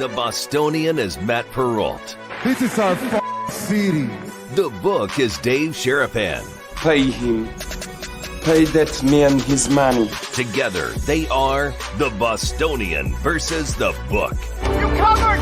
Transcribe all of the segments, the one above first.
The Bostonian is Matt Perrault. This is our city. The book is Dave Sharapan. Pay him. Pay that man his money. Together, they are the Bostonian versus the book. You covered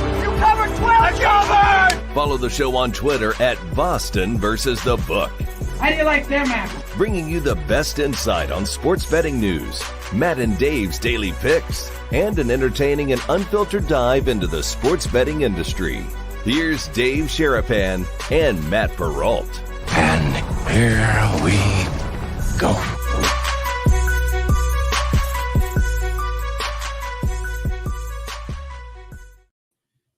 12. Covered. Follow the show on Twitter at Boston versus the book. How do you like them apples? Bringing you the best insight on sports betting news, Matt and Dave's daily picks, and an entertaining and unfiltered dive into the sports betting industry. Here's Dave Sharapan and Matt Perrault. And here we go.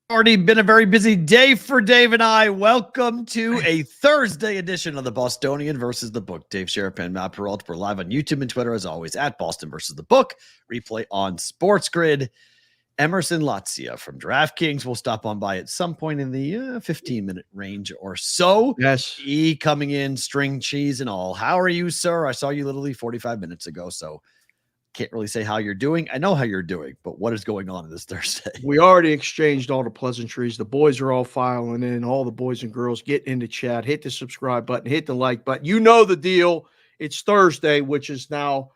Already been a very busy day for Dave and I. Welcome to a Thursday edition of the Bostonian versus the book. Dave Sharapan, Matt Perrault. We're live on YouTube and Twitter as always at Boston versus the book. Replay on Sports Grid. Emerson Latzia from DraftKings will stop on by at some point in the 15-minute range or so. Yes. E coming in, string cheese and all. How are you, sir? I saw you literally 45 minutes ago, so can't really say how you're doing. I know how you're doing, but what is going on this Thursday? We already exchanged all the pleasantries. The boys are all filing in. All the boys and girls get into chat. Hit the subscribe button. Hit the like button. You know the deal. It's Thursday, which is now,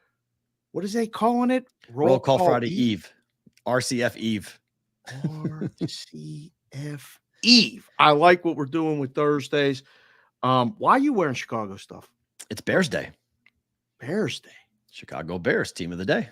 what is they calling it? Roll Call Friday Eve. RCF Eve. RCF Eve. I like what we're doing with Thursdays. Why are you wearing Chicago stuff? It's Bears Day. Bears Day. Chicago Bears, team of the day.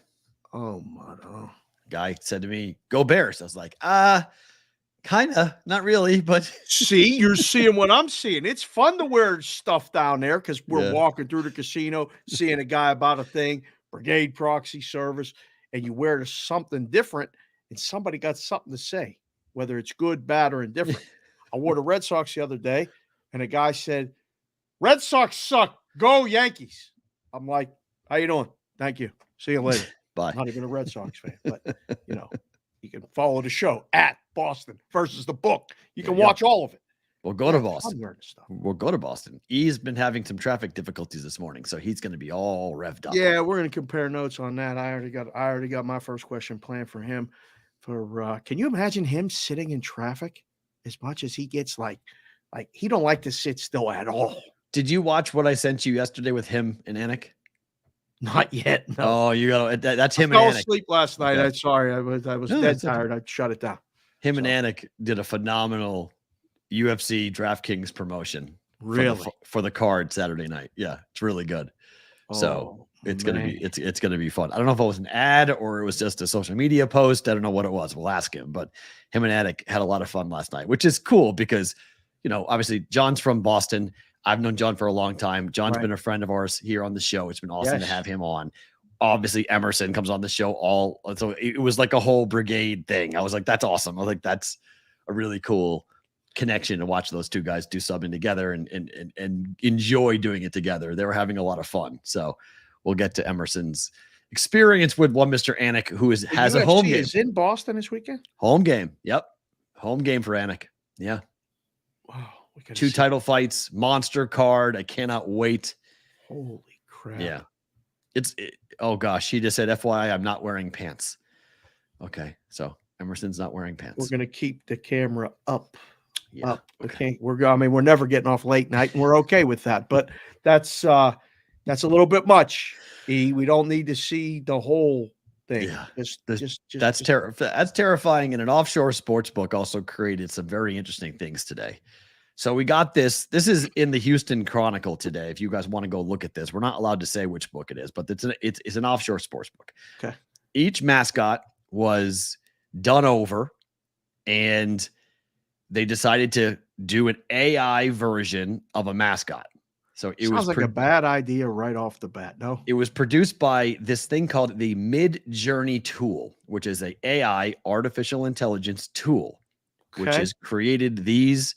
Oh, my. Guy said to me, go Bears. I was like, kind of, not really, but. See, you're seeing what I'm seeing. It's fun to wear stuff down there because we're walking through the casino, seeing a guy about a thing, Brigade Proxy service, and you wear something different, and somebody got something to say, whether it's good, bad, or indifferent. I wore the Red Sox the other day, and a guy said, Red Sox suck. Go Yankees. I'm like, how you doing? Thank you. See you later. Bye. I'm not even a Red Sox fan, but, you can follow the show at Boston versus the book. You can watch all of it. We'll go to Boston. I'm wearing stuff. We'll go to Boston. E's been having some traffic difficulties this morning, so he's going to be all revved up. Yeah, we're going to compare notes on that. I already got my first question planned for him. Can you imagine him sitting in traffic as much as he gets like he don't like to sit still at all? Did you watch what I sent you yesterday with him and Anik? Not yet. No. Oh, you got that's him I fell and Anik. asleep last night. Okay. I'm sorry. I was dead tired. I shut it down. Him and Anik did a phenomenal UFC DraftKings promotion. Really? For the card Saturday night. Yeah, it's really good. So it's gonna be fun. I don't know if it was an ad or it was just a social media post. I don't know what it was. We'll ask him. But him and Anik had a lot of fun last night, which is cool because obviously John's from Boston. I've known John for a long time. John's been a friend of ours here on the show. It's been awesome to have him on. Obviously, Emerson comes on the show so it was like a whole brigade thing. I was like, that's awesome. I was like, that's a really cool connection to watch those two guys do something together and enjoy doing it together. They were having a lot of fun. So we'll get to Emerson's experience with one Mr. Anik, who has a home game. Is in Boston this weekend? Home game. Yep. Home game for Anik. Yeah. Wow. 2 title fights, monster card. I cannot wait. Holy crap. Yeah. Oh gosh. He just said, FYI, I'm not wearing pants. Okay. So Emerson's not wearing pants. We're going to keep the camera up. Yeah. Okay. We're never getting off late night and we're okay with that, but that's a little bit much. We don't need to see the whole thing. Yeah. That's terrifying. And an offshore sports book also created some very interesting things today. So we got this is in the Houston Chronicle today. If you guys want to go look at this, we're not allowed to say which book it is, but it's an offshore sports book. Okay. Each mascot was done over and they decided to do an AI version of a mascot. So it sounds like a bad idea right off the bat. No, it was produced by this thing called the Mid-Journey tool, which is a AI artificial intelligence tool, which has created these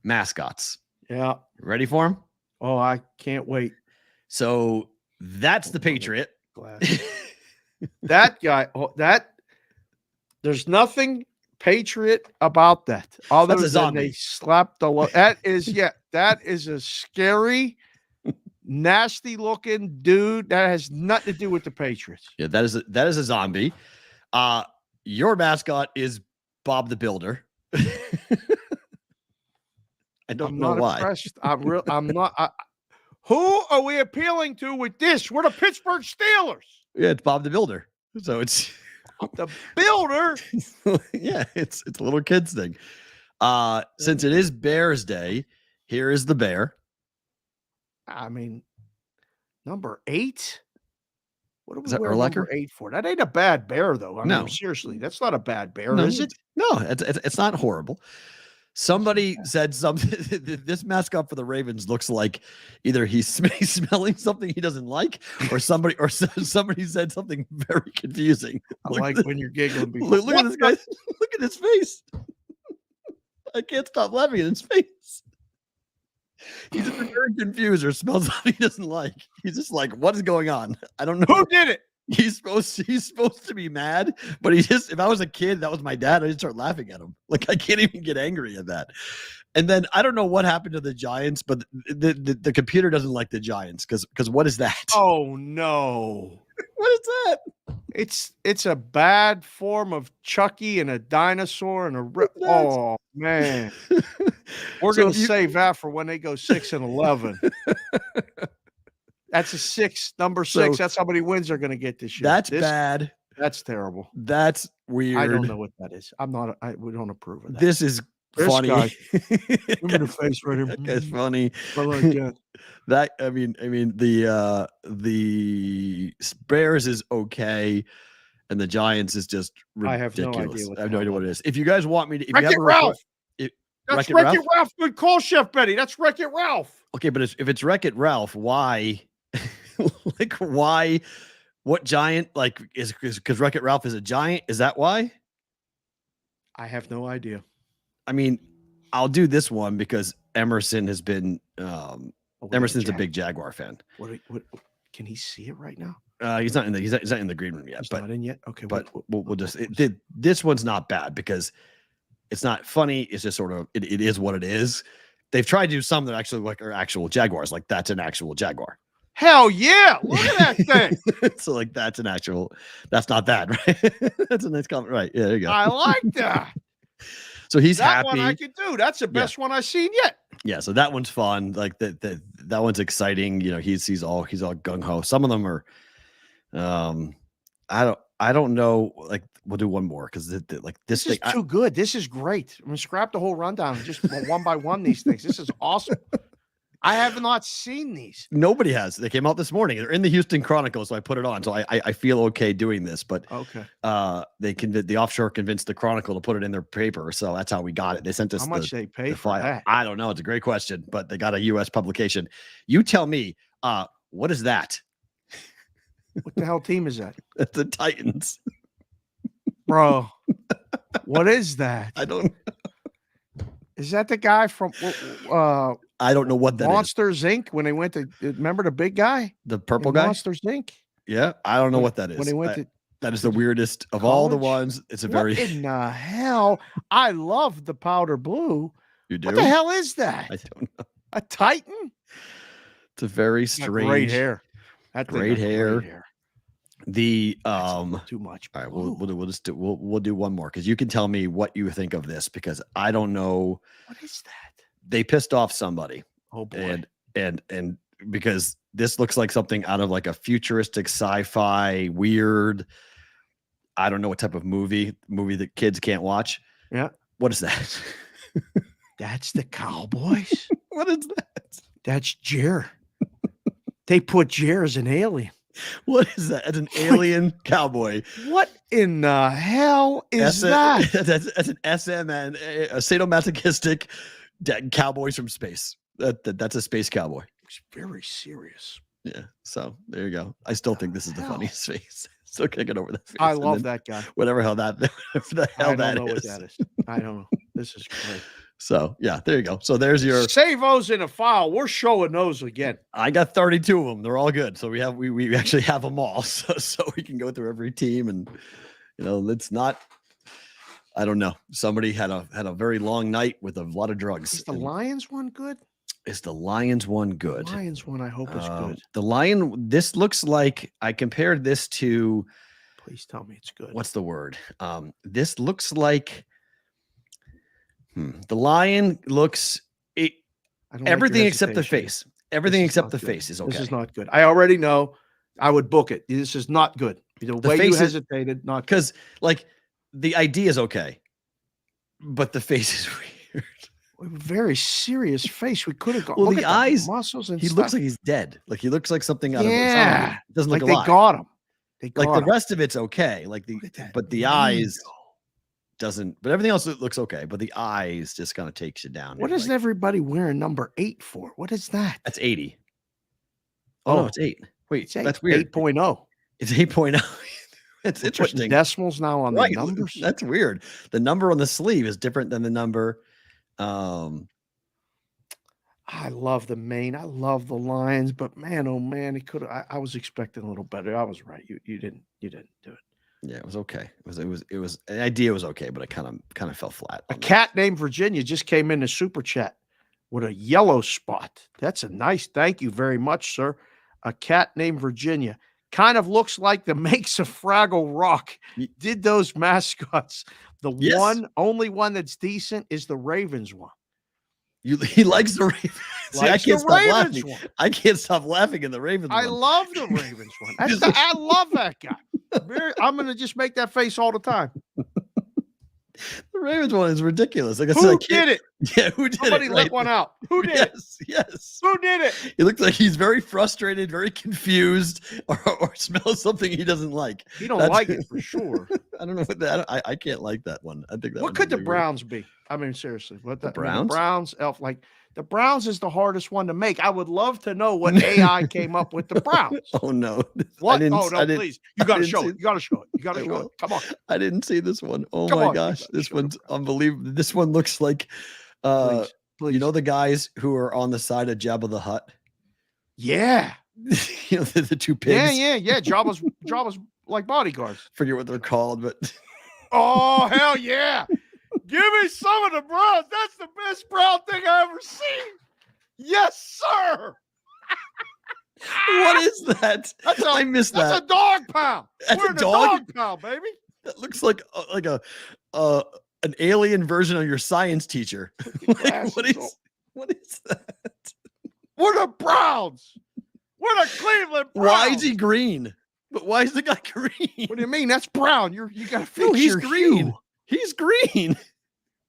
mascots. Yeah. Ready for them? Oh, I can't wait. So that's the Patriot. That guy, there's nothing Patriot about that. Other than they slapped the that is a scary, nasty looking dude. That has nothing to do with the Patriots. Yeah, that is a zombie. Your mascot is Bob the Builder. I don't know not why. Impressed. I'm not. Who are we appealing to with this? We're the Pittsburgh Steelers. Yeah, it's Bob the Builder. So it's the Builder. Yeah, it's a little kids thing. Since it is Bears Day, here is the bear. I mean, number 8. What do we Is that wear Urlacher? number 8 for? That ain't a bad bear, though. I No. mean, seriously, that's not a bad bear, No, is it? No, it's not horrible. Somebody said something. This mascot for the Ravens looks like either he's smelling something he doesn't like, or somebody said something very confusing. I like when you're giggling. Look at this guy. Look at his face. I can't stop laughing at his face. He's either very confused or smells something he doesn't like. He's just like, what is going on? I don't know. Who did it? He's supposed to be mad, but if I was a kid, that was my dad, I'd start laughing at him. Like, I can't even get angry at that. And then I don't know what happened to the Giants, but the computer doesn't like the Giants because what is that? Oh no. What is that? It's a bad form of Chucky and a dinosaur and oh man. We're gonna save that for when they go 6-11. That's a 6, number 6. That's how many wins they're gonna get this year. That's bad. That's terrible. That's weird. I don't know what that is. We don't approve of that. This is funny. Guy, give me the face right here. It's funny. I like that. That I mean the Bears is okay, and the Giants is just ridiculous. I have no idea what it is. If you guys want me to, Wreck-It Ralph. That's Wreck-It Ralph. Good call, Chef Betty. That's Wreck-It Ralph. Okay, but if it's Wreck-It Ralph, why? Like why? What giant? Like is because Wreck-It Ralph is a giant? Is that why? I have no idea. I mean, I'll do this one because Emerson has been. Emerson's a big Jaguar fan. What can he see it right now? He's not in the green room yet. He's not in yet. Okay, but we'll just this one's not bad because it's not funny. It's just sort of it is what it is. They've tried to do some that actually like are actual Jaguars. Like that's an actual Jaguar. Hell yeah! Look at that thing. So like that's an actual. That's not bad, right? That's a nice comment, right? Yeah, there you go. I like that. So he's that happy. One I could do. That's the best one I've seen yet. Yeah, so that one's fun. Like that one's exciting. You know, he's all gung ho. Some of them are, I don't know. Like we'll do one more because this is too good. This is great. I mean, scrap the whole rundown. Just one by one these things. This is awesome. I have not seen these. Nobody has. They came out this morning. They're in the Houston Chronicle, so I put it on. So I feel okay doing this. But okay, the offshore convinced the Chronicle to put it in their paper, so that's how we got it. They sent us how much they pay for that. I don't know. It's a great question, but they got a U.S. publication. You tell me. What is that? What the hell team is that? That's the Titans, bro. What is that? I don't. Is that the guy from? I don't know what that Monsters Inc. When they went to remember the big guy, the purple guy, Monsters Inc. Yeah, I don't know what that is. When they went to that is the weirdest of college? all the ones. It's a what in the hell? I love the powder blue. You do? What the hell is that? I don't know. A Titan? It's a very strange. Great hair. That great hair. The too much. All right, we'll do one more because you can tell me what you think of this because I don't know. What is that? They pissed off somebody. Oh boy. And because this looks like something out of like a futuristic sci-fi weird. I don't know what type of movie that kids can't watch. Yeah. What is that? That's the Cowboys. What is that? That's Jer. They put Jer as an alien. What is that? As an alien cowboy. What in the hell is that? That's an SMN, a sadomasochistic cowboys from space. That's a space cowboy. It's very serious. Yeah. So there you go. I still think this is the funniest face. Still can't get over that face. I love that guy. Whatever hell that I don't know what that is. I don't know. This is great. So yeah, there you go. So there's your save those in a file. We're showing those again. I got 32 of them. They're all good. So we actually have them all. So we can go through every team and it's not. I don't know. Somebody had a very long night with a lot of drugs. Is the Lions one good? Is the Lions one good? The Lions one I hope is good. The Lion. This looks like I compared this to. Please tell me it's good. What's the word? This looks like The lion looks everything except the hesitation. face. Everything except the face is okay. This is not good. I already know. I would book it. This is not good. The way you hesitated, not because like the idea is okay, but the face is weird. Very serious face. We could have got. Well, the eyes, muscles, and he stuff. looks like he's dead. Like he looks like something out of it doesn't look like alive. They got him. Like the rest of it's okay. Like the eyes doesn't. But everything else looks okay. But the eyes just kind of takes you down. What is everybody wearing number 8 for? What is that? That's 80. Oh, no, it's 8. Wait, that's weird. 8.0. It's 8.0. It's interesting. Decimals now on the numbers. That's weird. The number on the sleeve is different than the number. I love the mane. I love the Lions, but man, oh man, it could. I was expecting a little better. I was right. You didn't do it. Yeah, it was okay. It was the idea was okay, but it kind of fell flat. A cat named Virginia just came in the super chat with a yellow spot. That's a nice. Thank you very much, sir. A cat named Virginia kind of looks like the makes of Fraggle Rock. Did those mascots? The only one that's decent is the Ravens one. He likes the Ravens. See, I can't stop laughing. I can't stop laughing in the Ravens one. I love the Ravens one. I love that guy. I'm going to just make that face all the time. The Ravens one is ridiculous. Like who did it? Yeah, who did Somebody it? let one out. Who did it? Yes. Who did it? He looks like he's very frustrated, very confused, or smells something he doesn't like. He don't like it for sure. I don't know what that. I can't like that one. I think that. What could the Browns be? I mean, seriously, what the Browns? The Browns, the Browns is the hardest one to make. I would love to know what AI came up with the Browns. Oh no! What? Oh no! Please, you got to show it. You got to show it. You got to show it. Come on! I didn't see this one. Oh my gosh, this one's unbelievable. This one looks like, please. You know the guys who are on the side of Jabba the Hutt. Yeah. You know the two pigs. Yeah. Jabba's like bodyguards. Forget what they're called, but oh hell yeah! Give me some of the Browns. That's the best Brown thing I ever seen. Yes, sir. What is that? I missed that. That's a dog pound. We're in a dog pound, baby. That looks like an alien version of your science teacher. Like, what is that? We're the Browns. We're the Cleveland Browns. Why is he green? But why is the guy green? What do you mean? That's brown. You got to fix no, he's your green. hue. He's green.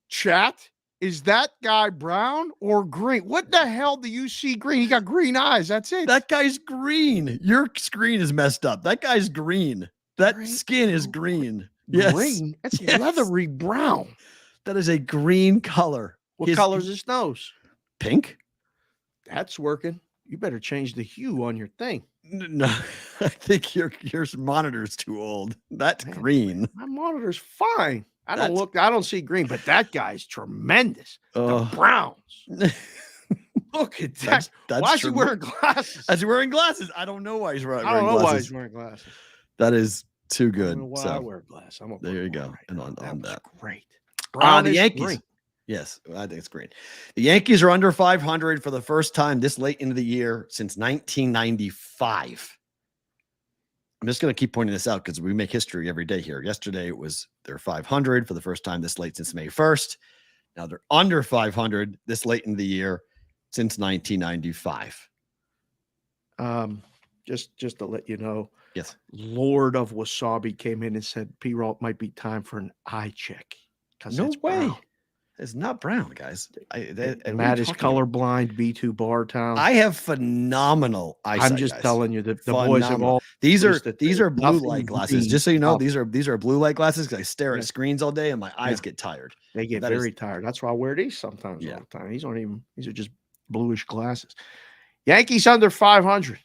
Chat, is that guy brown or green? What the hell do you see green? He got green eyes. That's it. That guy's green. Your screen is messed up. That guy's green. That skin is green. Yes. Green? That's leathery brown. That is a green color. What color is his nose? Pink. That's working. You better change the hue on your thing. No, I think your monitor's too old. That's green. My monitor's fine. I don't see green, but that guy's tremendous. The Browns. Look at that. Why is he wearing glasses? Is he wearing glasses? I don't know why he's wearing glasses. I don't know why he's wearing glasses. That is too good. I don't know why I wear glasses. There you go. Right and on that. Great. The Yankees. Green. Yes, I think it's great. The Yankees are under 500 for the first time this late into the year since 1995. I'm just going to keep pointing this out because we make history every day here. Yesterday, they're 500 for the first time this late since May 1st. Now they're under 500 this late in the year since 1995. Just to let you know. Yes. Lord of Wasabi came in and said Perrault might be time for an eye check. No way. Brown. It's not brown, guys. Matt is colorblind. B2 Bar Town. I have phenomenal eyesight. I'm just guys. telling you that the boys have all. These are blue light glasses. Just so you know, these are blue light glasses because I stare at screens all day and my eyes get tired. They get very tired. That's why I wear these sometimes all the time. These are just bluish glasses. Yankees under 500.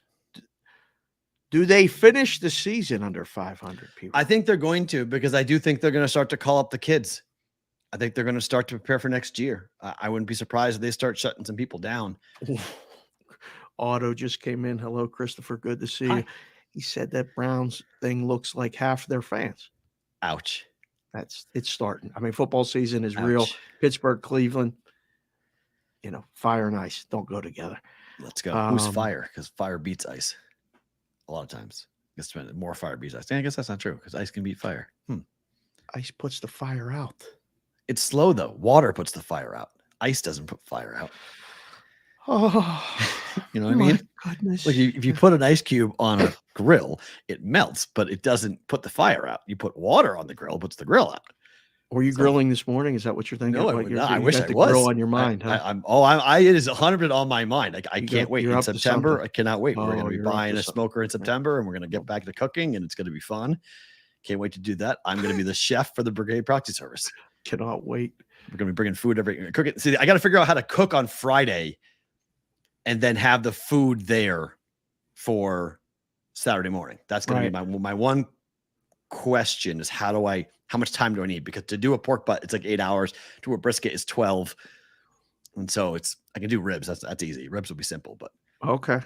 Do they finish the season under 500 people? I think they're going to, because I do think they're going to start to call up the kids. I think they're going to start to prepare for next year. I wouldn't be surprised if they start shutting some people down. Otto just came in. Hello, Christopher. Good to see you. He said that Browns thing looks like half their fans. Ouch. It's starting. I mean, football season is real. Pittsburgh, Cleveland, fire and ice don't go together. Let's go. Who's fire? Because fire beats ice. A lot of times. It's more fire beats ice. I guess that's not true because ice can beat fire. Ice puts the fire out. It's slow though. Water puts the fire out. Ice doesn't put fire out. Oh, you know what I mean? Goodness. Like if you put an ice cube on a grill, it melts, but it doesn't put the fire out. You put water on the grill, it puts the grill out. Were you grilling this morning? Is that what you're thinking? No, I wish I was. Grill on your mind, huh? It is 100% on my mind. I can't wait in September. I cannot wait. We're going to be buying a smoker in September, and we're going to get back to cooking, and it's going to be fun. Can't wait to do that. I'm going to be the chef for the Brigade Proxy Service. Cannot wait. We're going to be bringing food cook it. See, I got to figure out how to cook on Friday, and then have the food there for Saturday morning. That's going to be my one question is how much time do I need? Because to do a pork butt, it's like 8 hours. To do a brisket is 12. And so I can do ribs. That's easy. Ribs will be simple, but okay.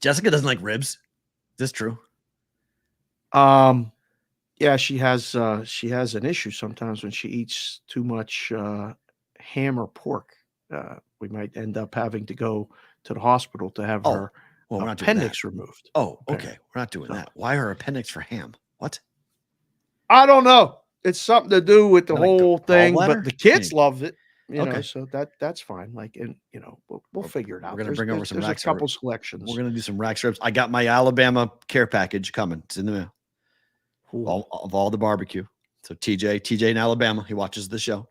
Jessica doesn't like ribs. Is this true? Yeah, she has an issue sometimes when she eats too much ham or pork. We might end up having to go to the hospital to have her appendix removed. Oh, okay. We're not doing that. Why her appendix for ham? What? I don't know. It's something to do with the whole thing, but the kids loved it. You know, so that's fine. Like, and we'll figure it out. We're gonna bring over some racks. A couple selections. We're gonna do some rack strips. I got my Alabama care package coming. It's in the mail. Of all the barbecue. So TJ in Alabama, he watches the show,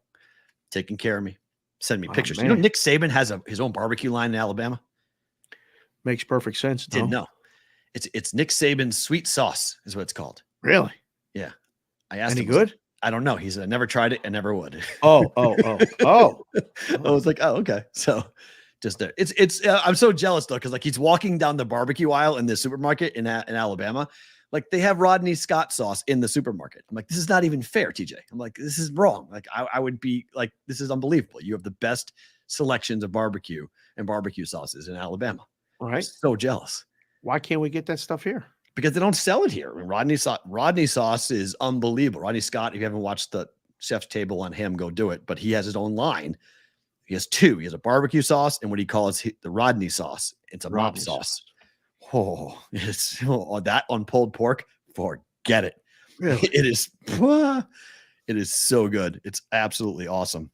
taking care of me. Send me pictures. Man. You know, Nick Saban has his own barbecue line in Alabama. Makes perfect sense. Didn't know. It's Nick Saban's sweet sauce is what it's called. Really? Yeah. I asked him. Any good? I don't know. He said, I never tried it and never would. Oh. I was like, oh, okay. So just there. It's I'm so jealous though, because like he's walking down the barbecue aisle in the supermarket in Alabama. Like they have Rodney Scott sauce in the supermarket. I'm like, this is not even fair, TJ. I'm like, this is wrong. Like I would be like, this is unbelievable. You have the best selections of barbecue and barbecue sauces in Alabama. Right. I'm so jealous. Why can't we get that stuff here? Because they don't sell it here. I mean, Rodney sauce is unbelievable. Rodney Scott, if you haven't watched the Chef's Table on him, go do it. But he has his own line. He has two. He has a barbecue sauce and what he calls the Rodney sauce. It's a mop sauce. Oh, it's that on pulled pork. Forget it. Really? It is so good. It's absolutely awesome.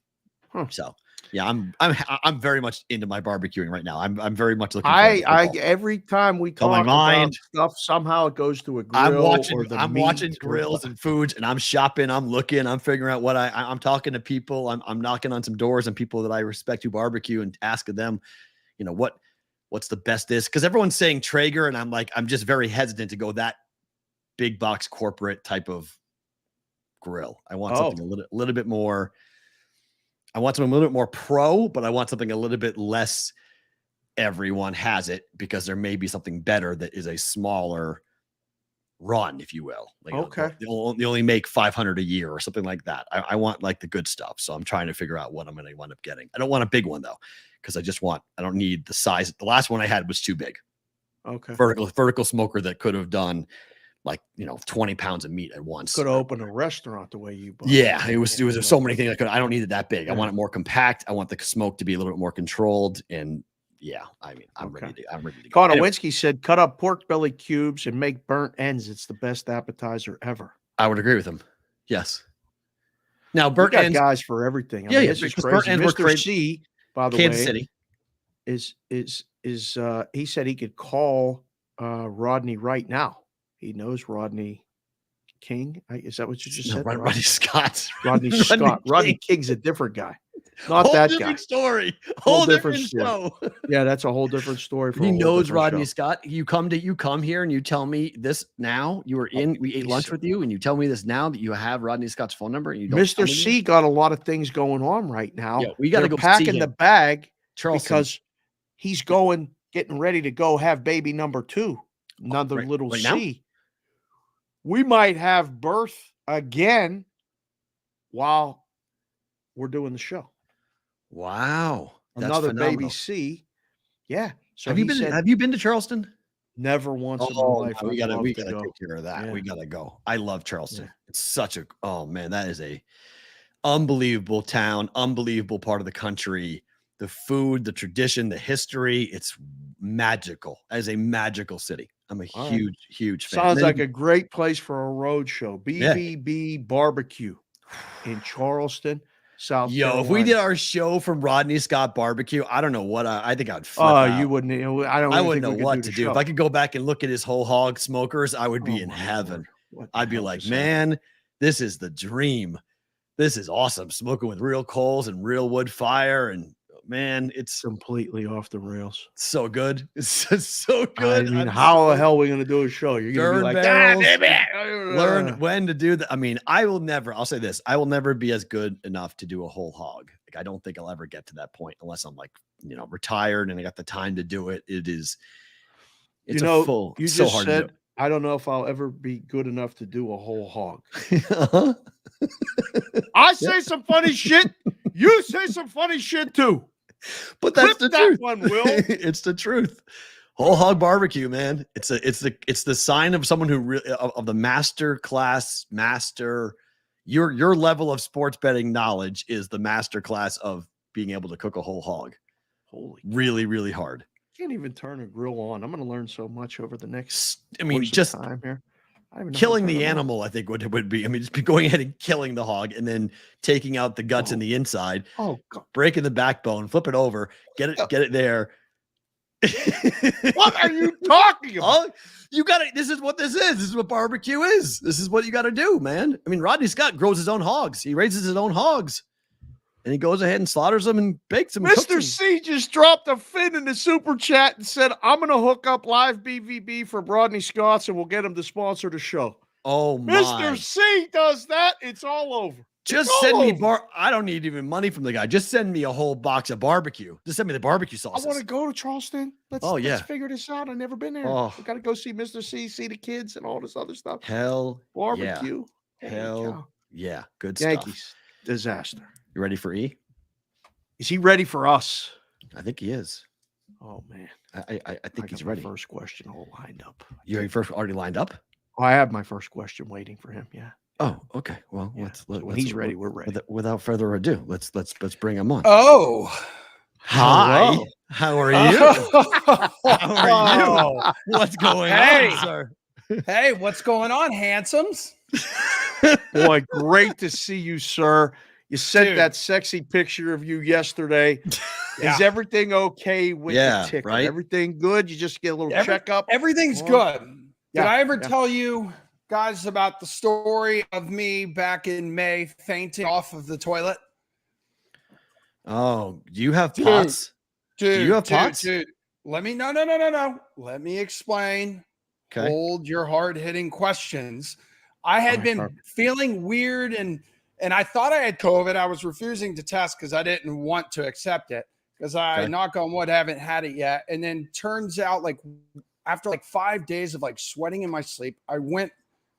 So yeah, I'm very much into my barbecuing right now. I'm very much looking. Every time we talk about stuff, somehow it goes to a grill. I'm watching grills and foods, and I'm shopping. I'm looking. I'm figuring out what I'm talking to people. I'm knocking on some doors and people that I respect who barbecue and asking them, you know, what's the best is, because everyone's saying Traeger, and I'm just very hesitant to go that big box corporate type of grill. I want something a little bit more. I want something a little bit more pro, but I want something a little bit less everyone has it, because there may be something better that is a smaller run, if you will. Like, they only make 500 a year or something like that. I want like the good stuff. So I'm trying to figure out what I'm going to wind up getting. I don't want a big one though, because I don't need the size. The last one I had was too big. Okay. Vertical smoker that could have done 20 pounds of meat at once. Could open a restaurant the way you bought. Yeah, it was so many things I don't need it that big. I want it more compact. I want the smoke to be a little bit more controlled. And yeah, I mean, I'm ready to go. Konowinski said, cut up pork belly cubes and make burnt ends. It's the best appetizer ever. I would agree with him. Yes. Now, burnt ends, guys for everything. This is crazy. Burnt ends were crazy. C, by the Kansas way, City he said he could call Rodney right now. He knows Rodney King. Is that what you just said? Rodney Scott. Rodney Scott. Rodney King's a different guy. Not that guy. Story. Whole different show. Yeah, that's a whole different story. He knows Rodney Scott. You come here and you tell me this now. We ate lunch with you, and you tell me this now that you have Rodney Scott's phone number. And you don't. Mr. C got a lot of things going on right now. Yeah, we got to go packing the bag, Charleston, because he's getting ready to go have baby number 2, another little C. Now? We might have birth again while we're doing the show. Wow. Another phenomenal. baby C. Yeah. So have you been to Charleston? Never once in my life. We gotta take care of that. Yeah. We gotta go. I love Charleston. Yeah. It's such that is a unbelievable town, unbelievable part of the country. The food, the tradition, the history, it's magical. As a magical city. I'm a huge fan. Sounds like a great place for a road show. BBB Barbecue in Charleston. South Yo, Carolina. if we did our show from Rodney Scott Barbecue, I don't know what I think I'd flip out. You wouldn't. I wouldn't know what to do. If I could go back and look at his whole hog smokers, I would be in heaven. I'd be like, man, this is the dream. This is awesome. Smoking with real coals and real wood fire. And man, it's completely off the rails. So good. It's so good. I mean, how the hell are we going to do a show? You're going to be like, learn when to do that. I mean, I'll say this. I will never be as good enough to do a whole hog. Like, I don't think I'll ever get to that point unless I'm like, retired and I got the time to do it. It's you just said, I don't know if I'll ever be good enough to do a whole hog. I say some funny shit. You say some funny shit too. But that's the truth. One, Will. It's the truth. Whole hog barbecue, man. It's the sign of someone who really of the master. Your level of sports betting knowledge is the master class of being able to cook a whole hog. Holy, really, really hard. Can't even turn a grill on. I'm going to learn so much over the next. Just time here. Killing the animal, I think would be. I mean, just be going ahead and killing the hog, and then taking out the guts and the inside. Oh, God. Breaking the backbone, flip it over, get it there. What are you talking about? You got it. This is what this is. This is what barbecue is. This is what you got to do, man. I mean, Rodney Scott grows his own hogs. He raises his own hogs. And he goes ahead and slaughters them and bakes them. Mr. C just dropped a fin in the super chat and said, I'm going to hook up live BVB for Rodney Scott's and we'll get him to sponsor the show. Oh, my. Mr. C does that. It's all over. Just send me I don't need even money from the guy. Just send me a whole box of barbecue. Just send me the barbecue sauces. I want to go to Charleston. Let's figure this out. I've never been there. We got to go see Mr. C, see the kids and all this other stuff. Hell barbecue. Yeah. Hell yeah. Good Yankees. Stuff. Disaster. You ready for E? Is he ready for us? I think he is. Oh, man. I think he's ready. First question all lined up. You already lined up? Oh, I have my first question waiting for him. Yeah. Oh, okay. Well, yeah. When he's ready, we're ready. Without further ado, let's bring him on. Oh, hi. Hello. How are you? How are you? What's going on, sir? Hey, what's going on, handsomes? Boy, great to see you, sir. You sent that sexy picture of you yesterday. Is everything okay with the ticker? Right? Everything good? You just get a little checkup? Everything's good. Did I ever tell you guys about the story of me back in May fainting off of the toilet? Oh, do you have pots? Dude, do you have pots? Dude, let me no. Let me explain. Okay. Hold your hard-hitting questions. I had been feeling weird and I thought I had COVID. I was refusing to test because I didn't want to accept it because I, knock on wood, haven't had it yet. And then turns out after 5 days of sweating in my sleep, I went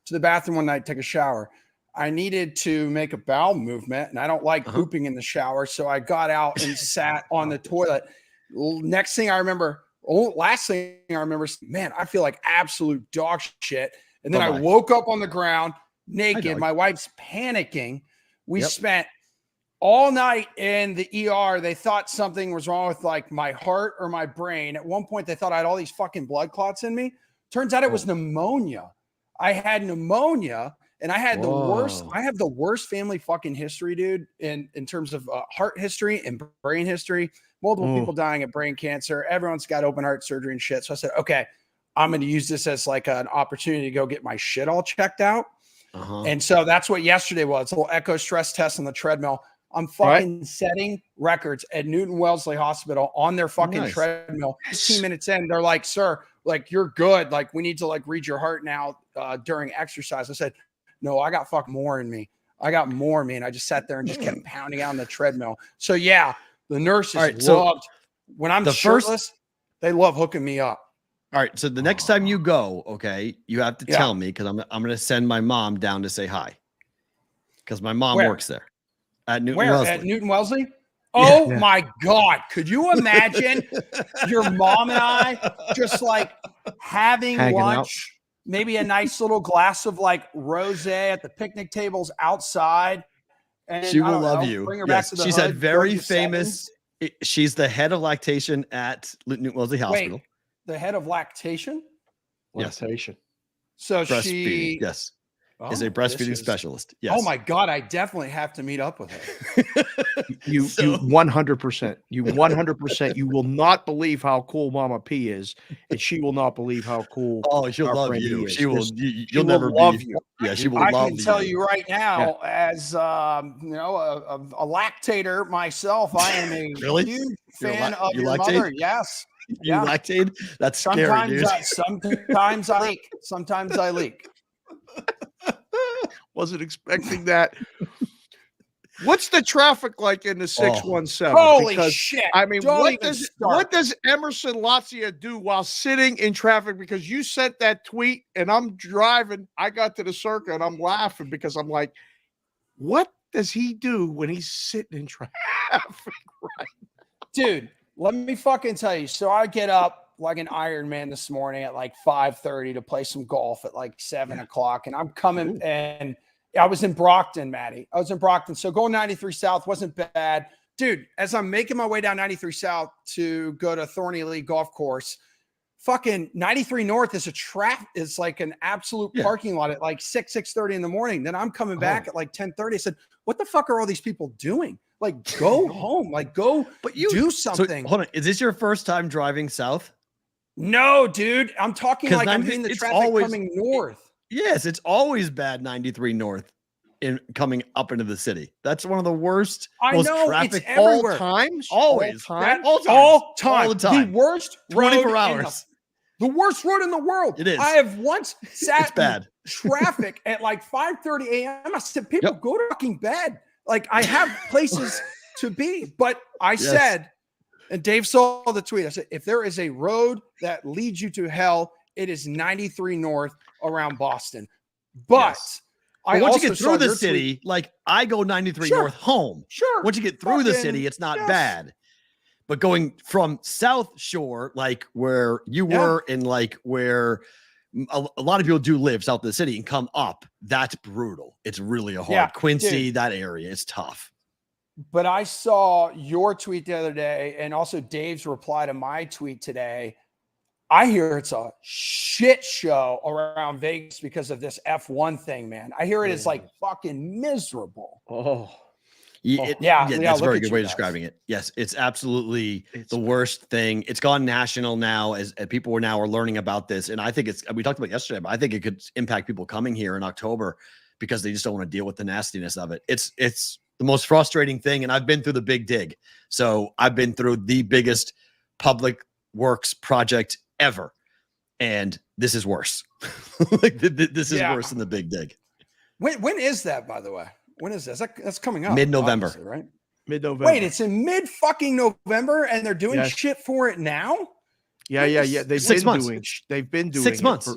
to the bathroom one night to take a shower. I needed to make a bowel movement and I don't like pooping in the shower. So I got out and sat on the toilet. Last thing I remember, man, I feel like absolute dog shit. And then I woke up on the ground naked. My wife's panicking. We spent all night in the ER. They thought something was wrong with my heart or my brain. At one point, they thought I had all these fucking blood clots in me. Turns out it was pneumonia. I had pneumonia and I had the worst. I have the worst family fucking history, dude, in terms of heart history and brain history. Multiple people dying of brain cancer. Everyone's got open heart surgery and shit. So I said, okay, I'm going to use this as an opportunity to go get my shit all checked out. And so that's what yesterday was. A little echo stress test on the treadmill. I'm fucking setting records at Newton Wellesley Hospital on their fucking treadmill. 15 minutes in, they're like, sir, you're good. We need to read your heart now during exercise. I said, no, I got more in me. And I just sat there and just kept pounding out on the treadmill. So yeah, the nurses loved when I'm shirtless, they love hooking me up. All right. So the next time you go, okay, you have to tell me because I'm going to send my mom down to say hi because my mom works there at Newton Wellesley. At Newton Wellesley? Oh my God. Could you imagine your mom and I just having lunch, maybe a nice little glass of rosé at the picnic tables outside? And she will love you. Bring her back to the she's a very famous. She's the head of lactation at Newton Wellesley Hospital. Wait. The head of lactation? Lactation. So breastfeeding, yes. is a breastfeeding specialist. Yes. Oh my God, I definitely have to meet up with her. You 100%. You 100%. You will not believe how cool Mama P is, and she will not believe how cool. Oh, she'll love you. She will. You'll never love you. Yeah, she will I love can you. tell you right now, as a lactator myself, I am a huge fan of your mother. Yes. You lactate? That's scary, dude. Sometimes I leak. Sometimes I leak. Wasn't expecting that. What's the traffic like in the 617? Holy shit. I mean, what does Emerson Lazia do while sitting in traffic? Because you sent that tweet and I'm driving. I got to the Circa and I'm laughing because I'm like, what does he do when he's sitting in traffic? Right. Dude, let me fucking tell you. So I get up like an Iron Man this morning at like 5:30 to play some golf at like 7 o'clock. And I'm coming and I was in Brockton, Maddie. I was in Brockton. So going 93 South wasn't bad. Dude, as I'm making my way down 93 South to go to Thorny Lee Golf Course, fucking 93 North is like an absolute parking lot at like 6:30 in the morning. Then I'm coming back at like 10:30. I said, what the fuck are all these people doing? Like, go home. Like, go do something. So, hold on. Is this your first time driving south? No, dude. I'm talking like I'm in the traffic coming north. Yes, it's always bad 93 North in coming up into the city. That's one of the worst. Most traffic it's everywhere. All times. Always. All time. All the time. The worst 24 road hours. The worst road in the world. It is. I have once sat in traffic at like 5:30 a.m. I said, people go to fucking bed. Like, I have places to be. But I said, and Dave saw the tweet, I said, if there is a road that leads you to hell, it is 93 North around Boston. But once you get through the city, like I go 93 North home. Sure. Once you get through the city, it's not bad. But going from South Shore, like where you were and like where a lot of people do live south of the city and come up, that's brutal. It's really hard. Quincy, that area, it's tough. But I saw your tweet the other day and also Dave's reply to my tweet today. I hear it's a shit show around Vegas because of this F1 thing, man. I hear it is like fucking miserable. That's a very good way of describing it. Yes, it's absolutely the worst thing. It's gone national now as people are learning about this. And I think we talked about it yesterday, but I think it could impact people coming here in October because they just don't want to deal with the nastiness of it. It's the most frustrating thing. And I've been through the big dig. So I've been through the biggest public works project ever. And this is worse. This is worse than the big dig. When is that, by the way? When is this? That's coming up. Mid-November, right? Mid-November. Wait, it's in mid-fucking November, and they're doing shit for it now? Yeah. They've been 6 months. They've been doing 6 months.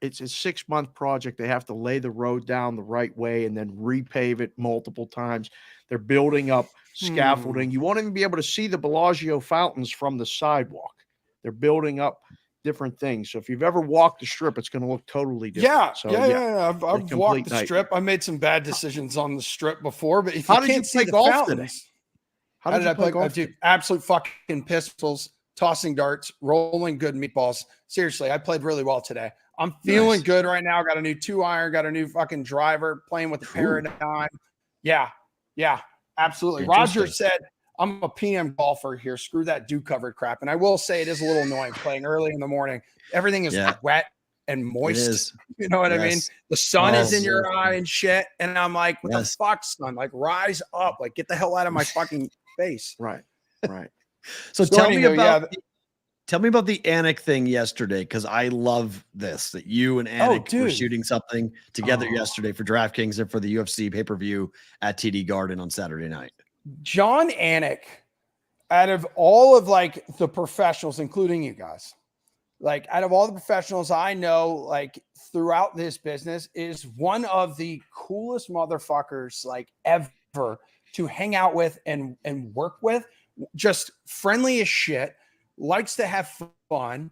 It's a 6-month project. They have to lay the road down the right way and then repave it multiple times. They're building up scaffolding. You won't even be able to see the Bellagio fountains from the sidewalk. They're building up different things. So if you've ever walked the Strip, it's going to look totally different. I've walked the Strip. I made some bad decisions on the Strip before, but if how did you play golf today? How did I play golf? Dude, absolute fucking pistols, tossing darts, rolling good meatballs. Seriously, I played really well today. I'm feeling good right now. Got a new 2-iron, got a new fucking driver, playing with the Paradigm. Yeah, absolutely. Roger said, I'm a PM golfer here. Screw that dew covered crap. And I will say it is a little annoying playing early in the morning. Everything is wet and moist. You know what I mean? The sun is in your eye and shit. And I'm like, what the fuck, son? Like, rise up. Like, get the hell out of my fucking face. Right. So tell me about the Anik thing yesterday, because I love this, that you and Anik were shooting something together yesterday for DraftKings and for the UFC pay-per-view at TD Garden on Saturday night. John Anik, out of all of like the professionals, including you guys, like out of all the professionals I know, like throughout this business, is one of the coolest motherfuckers like ever to hang out with and work with. Just friendly as shit, likes to have fun,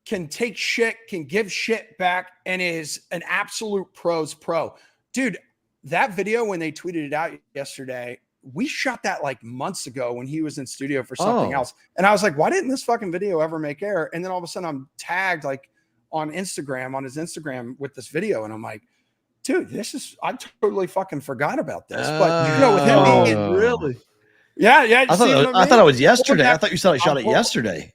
can take shit, can give shit back, and is an absolute pro's pro. Dude, that video when they tweeted it out yesterday, we shot that like months ago when he was in studio for something else. And I was like, why didn't this fucking video ever make air? And then all of a sudden I'm tagged like on Instagram, on his Instagram with this video. And I'm like, dude, I totally fucking forgot about this. But you know, with him being really, yeah. I thought it was yesterday. I thought you said I shot it yesterday.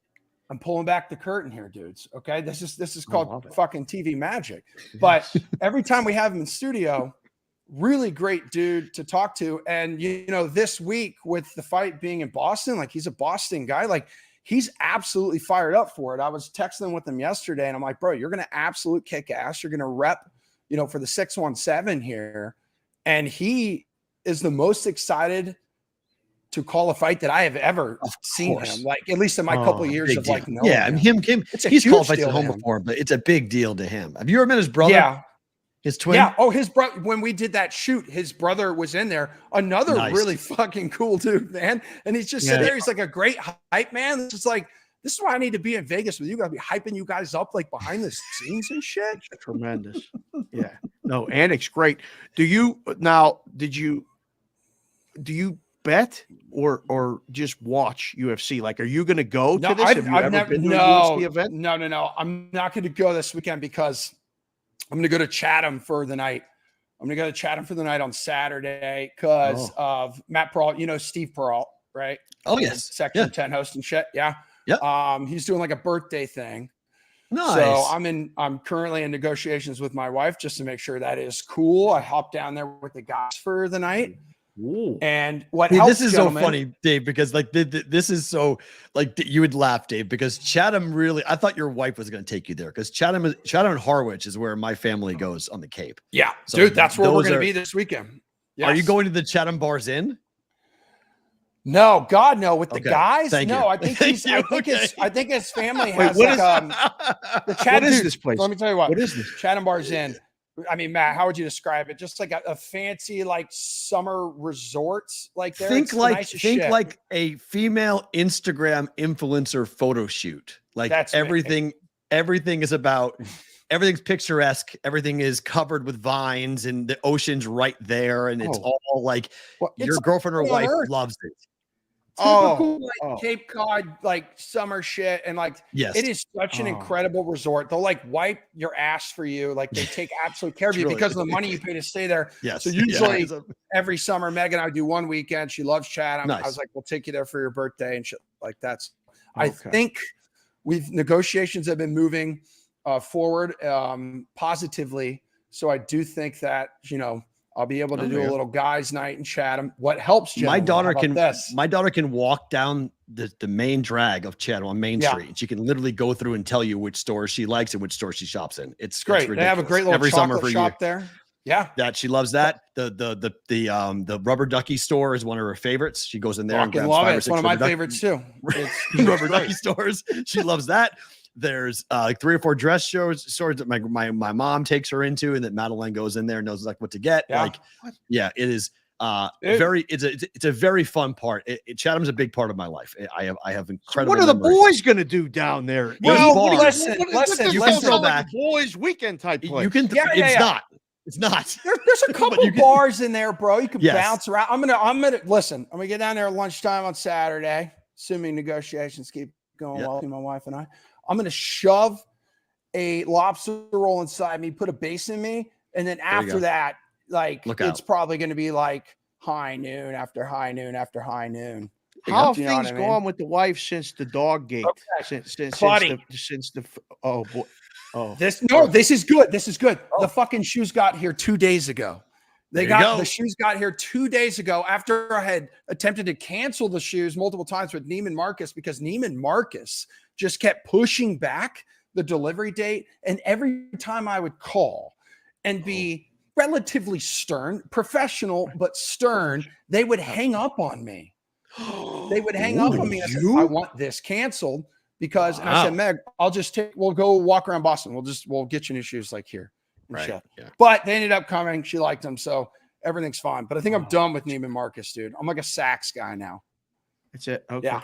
I'm pulling back the curtain here, dudes. Okay, this is called fucking TV magic. But every time we have him in studio, really great dude to talk to. And you know, this week with the fight being in Boston, like he's a Boston guy, like he's absolutely fired up for it. I was texting with him yesterday, and I'm like, bro, you're gonna absolute kick ass. You're gonna rep, you know, for the 617 here, and he is the most excited to call a fight that I have ever seen him, like at least in my couple of years of like knowing him. He's called fights at home before, but it's a big deal to him. Have you ever met his brother? Yeah. His twin? Yeah. Oh, his brother, when we did that shoot, his brother was in there. Another really fucking cool dude, man. And he's just sitting there. He's like a great hype man. It's just like, this is why I need to be in Vegas with you guys, be hyping you guys up like behind the scenes and shit. Tremendous. Yeah. No, Anik's great. Do you bet or just watch UFC? Like, are you going to go to this? Have you ever been to a UFC event? No. I'm not going to go this weekend because I'm going to go to Chatham for the night. I'm going to go to Chatham for the night on Saturday because of Matt Perrault. You know Steve Perrault, right? Oh, yes. Section 10 host and shit. Yeah. Yeah. He's doing like a birthday thing. Nice. So I'm currently in negotiations with my wife just to make sure that is cool. I hopped down there with the guys for the night. Ooh. And what helps, this is so funny, Dave, because like this is so like you would laugh, Dave, because Chatham really, I thought your wife was going to take you there because Chatham and Harwich is where my family goes on the Cape. Yeah, so dude, that's where we're going to be this weekend. Yes. Are you going to the Chatham Bars Inn? No, God, no. With the guys, Thank no. you. I think I think his family has Wait, the Chatham. What is this place? Let me tell you what. What is this? Chatham Bars Inn. I mean, Matt, how would you describe it? Just like a fancy like summer resort, like there. Think like a female Instagram influencer photo shoot. Like that's everything is about. Everything's picturesque. Everything is covered with vines, and the ocean's right there, and it's all like your girlfriend or wife loves it. Typical Cape Cod like summer shit, and like it is such an incredible resort. They'll like wipe your ass for you, like they take absolute care of you because of the money you pay to stay there. Yes. So usually every summer, Megan and I do one weekend. She loves Chatham. Nice. I was like, we'll take you there for your birthday and shit like that. I think negotiations have been moving forward positively. So I do think that I'll be able to do a little guys' night in Chatham. What helps, my daughter can walk down the main drag of Chatham on Main Street. And she can literally go through and tell you which stores she likes and which stores she shops in. It's great. They have a great little chocolate shop there. Yeah, that she loves that. The rubber ducky store is one of her favorites. She goes in there and grabs love 5 it. or It's 6 one of my favorites too. Rubber ducky stores. She loves that. There's 3 or 4 dress stores that my mom takes her into, and that Madeline goes in there and knows like what to get. It is it's a very fun part. Chatham's a big part of my life. I have incredible. So what are the boys going to do down there? Well, listen. You can throw like a boys weekend type place. You can. It's not. There's a couple bars in there, bro. You can bounce around. I'm gonna listen. I'm gonna get down there at lunchtime on Saturday, assuming negotiations keep going well between my wife and I. I'm going to shove a lobster roll inside me, put a base in me. And then after that, like it's probably going to be like high noon after high noon after high noon. How have things gone with the wife since the dog gate? Since the this is good. This is good. The fucking shoes got here 2 days ago. The shoes got here 2 days ago after I had attempted to cancel the shoes multiple times with Neiman Marcus because Neiman Marcus just kept pushing back the delivery date. And every time I would call and be relatively stern, professional, but stern, they would hang up on me. They would hang up on me. I said, I want this canceled because, and I said, Meg, we'll go walk around Boston. We'll get you new shoes like here. Right. Yeah. But they ended up coming. She liked them. So everything's fine. But I think I'm done with Neiman Marcus, dude. I'm like a Saks guy now. That's it. Okay. Yeah.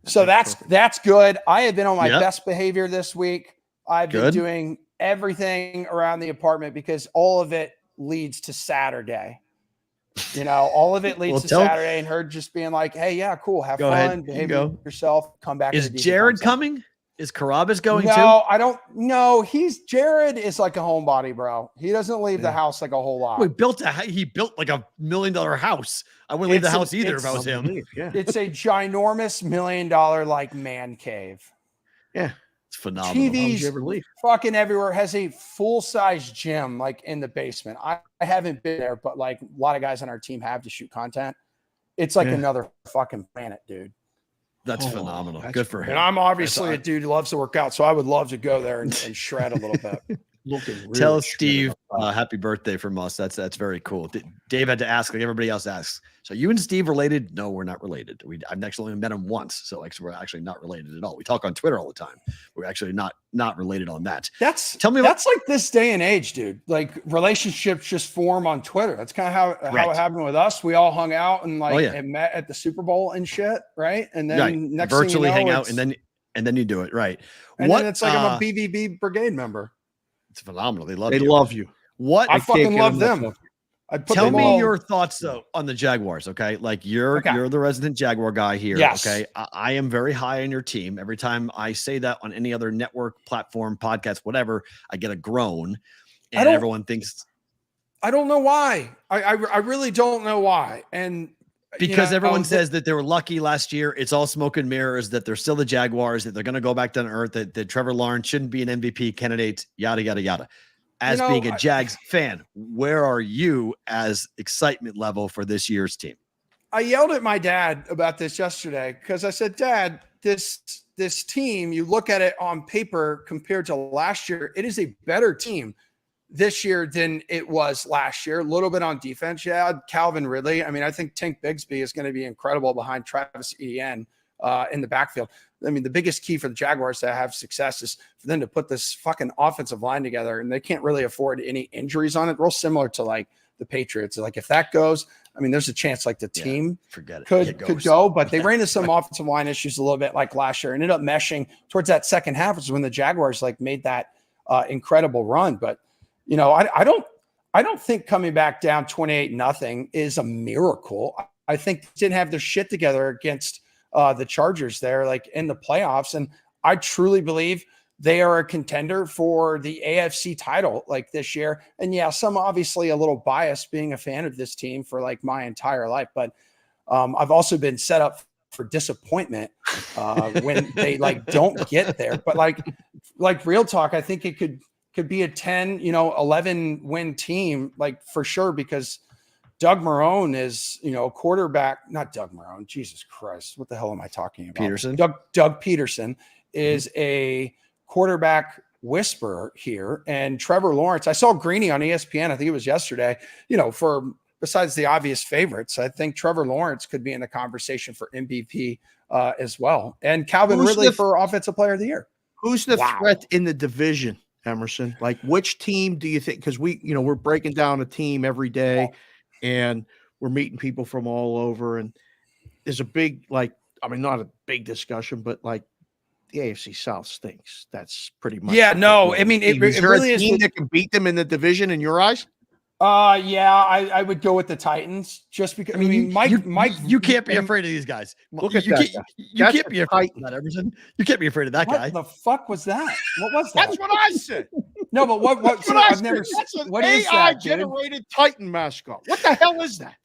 So that's good. I have been on my best behavior this week. I've been doing everything around the apartment because all of it leads to Saturday. All of it leads to Saturday, and her just being like, "Hey, yeah, cool, have fun, behave yourself, come back." Is Jared coming? Is Carabas going too? No, I don't know. Jared is like a homebody, bro. He doesn't leave the house like a whole lot. He built like $1 million house. I wouldn't leave the house either if I was him. It's a ginormous $1 million like man cave. Yeah. It's phenomenal. TVs fucking everywhere. Has a full-size gym like in the basement. I haven't been there, but like a lot of guys on our team have to shoot content. It's like another fucking planet, dude. That's phenomenal. Good for him. And I'm obviously a dude who loves to work out, so I would love to go there and shred a little bit. Tell Steve happy birthday from us. That's very cool. Dave had to ask, like everybody else asks. So you and Steve related? No, we're not related. I've actually only met him once, so we're actually not related at all. We talk on Twitter all the time. We're actually not related on that. That's like this day and age, dude. Like relationships just form on Twitter. That's kind of how it happened with us. We all hung out and and met at the Super Bowl and shit, right? And then next virtually thing you know, hang out and then you do it, right? And then it's like I'm a BVB Brigade member. It's phenomenal. They love you. What I fucking love them. Tell me your thoughts though on the Jaguars. Okay. Like you're the resident Jaguar guy here. Yes. Okay. I am very high on your team. Every time I say that on any other network, platform, podcast, whatever, I get a groan and everyone thinks. I don't know why. I really don't know why. And because everyone says that they were lucky last year. It's all smoke and mirrors, that they're still the Jaguars, that they're going to go back down to earth, that Trevor Lawrence shouldn't be an MVP candidate, yada, yada, yada. As being a Jags fan, where are you as excitement level for this year's team? I yelled at my dad about this yesterday because I said, Dad, this team, you look at it on paper compared to last year, it is a better team this year than it was last year. A little bit on defense. Yeah, Calvin Ridley. I mean, I think Tank Bigsby is going to be incredible behind Travis Etienne in the backfield. I mean, the biggest key for the Jaguars to have success is for them to put this fucking offensive line together, and they can't really afford any injuries on it. Real similar to like the Patriots. Like if that goes, I mean, there's a chance like the team could go, but they ran into some offensive line issues a little bit like last year. Ended up meshing towards that second half, which is when the Jaguars like made that incredible run. But I don't think coming back down 28-0 is a miracle. I think they didn't have their shit together against the Chargers there, like in the playoffs. And I truly believe they are a contender for the AFC title like this year. And yeah, some obviously a little biased being a fan of this team for like my entire life, but I've also been set up for disappointment when they like don't get there. But like real talk, I think it could be a 10, 11 win team, like for sure, because Doug Marrone is, quarterback, not Doug Marrone. Jesus Christ. What the hell am I talking about? Peterson. Doug Peterson is a quarterback whisperer here. And Trevor Lawrence, I saw Greeny on ESPN. I think it was yesterday, for besides the obvious favorites, I think Trevor Lawrence could be in the conversation for MVP as well. And Calvin Ridley for Offensive Player of the Year. Who's the threat in the division, Emerson? Like which team do you think? Because we're breaking down a team every day. And we're meeting people from all over, and there's a big, not a big discussion, but like the AFC South stinks. That's pretty much. Yeah, no, I mean, it really is. Team that can beat them in the division in your eyes? Yeah, I would go with the Titans just because. I mean, Mike, you can't be afraid of these guys. Look at that. You can't be afraid of that, Emerson. You can't be afraid of that guy. What the fuck was that? What was that? That's what I said. No, but what? So I've never. That's an what AI is that, generated Titan mascot. What the hell is that?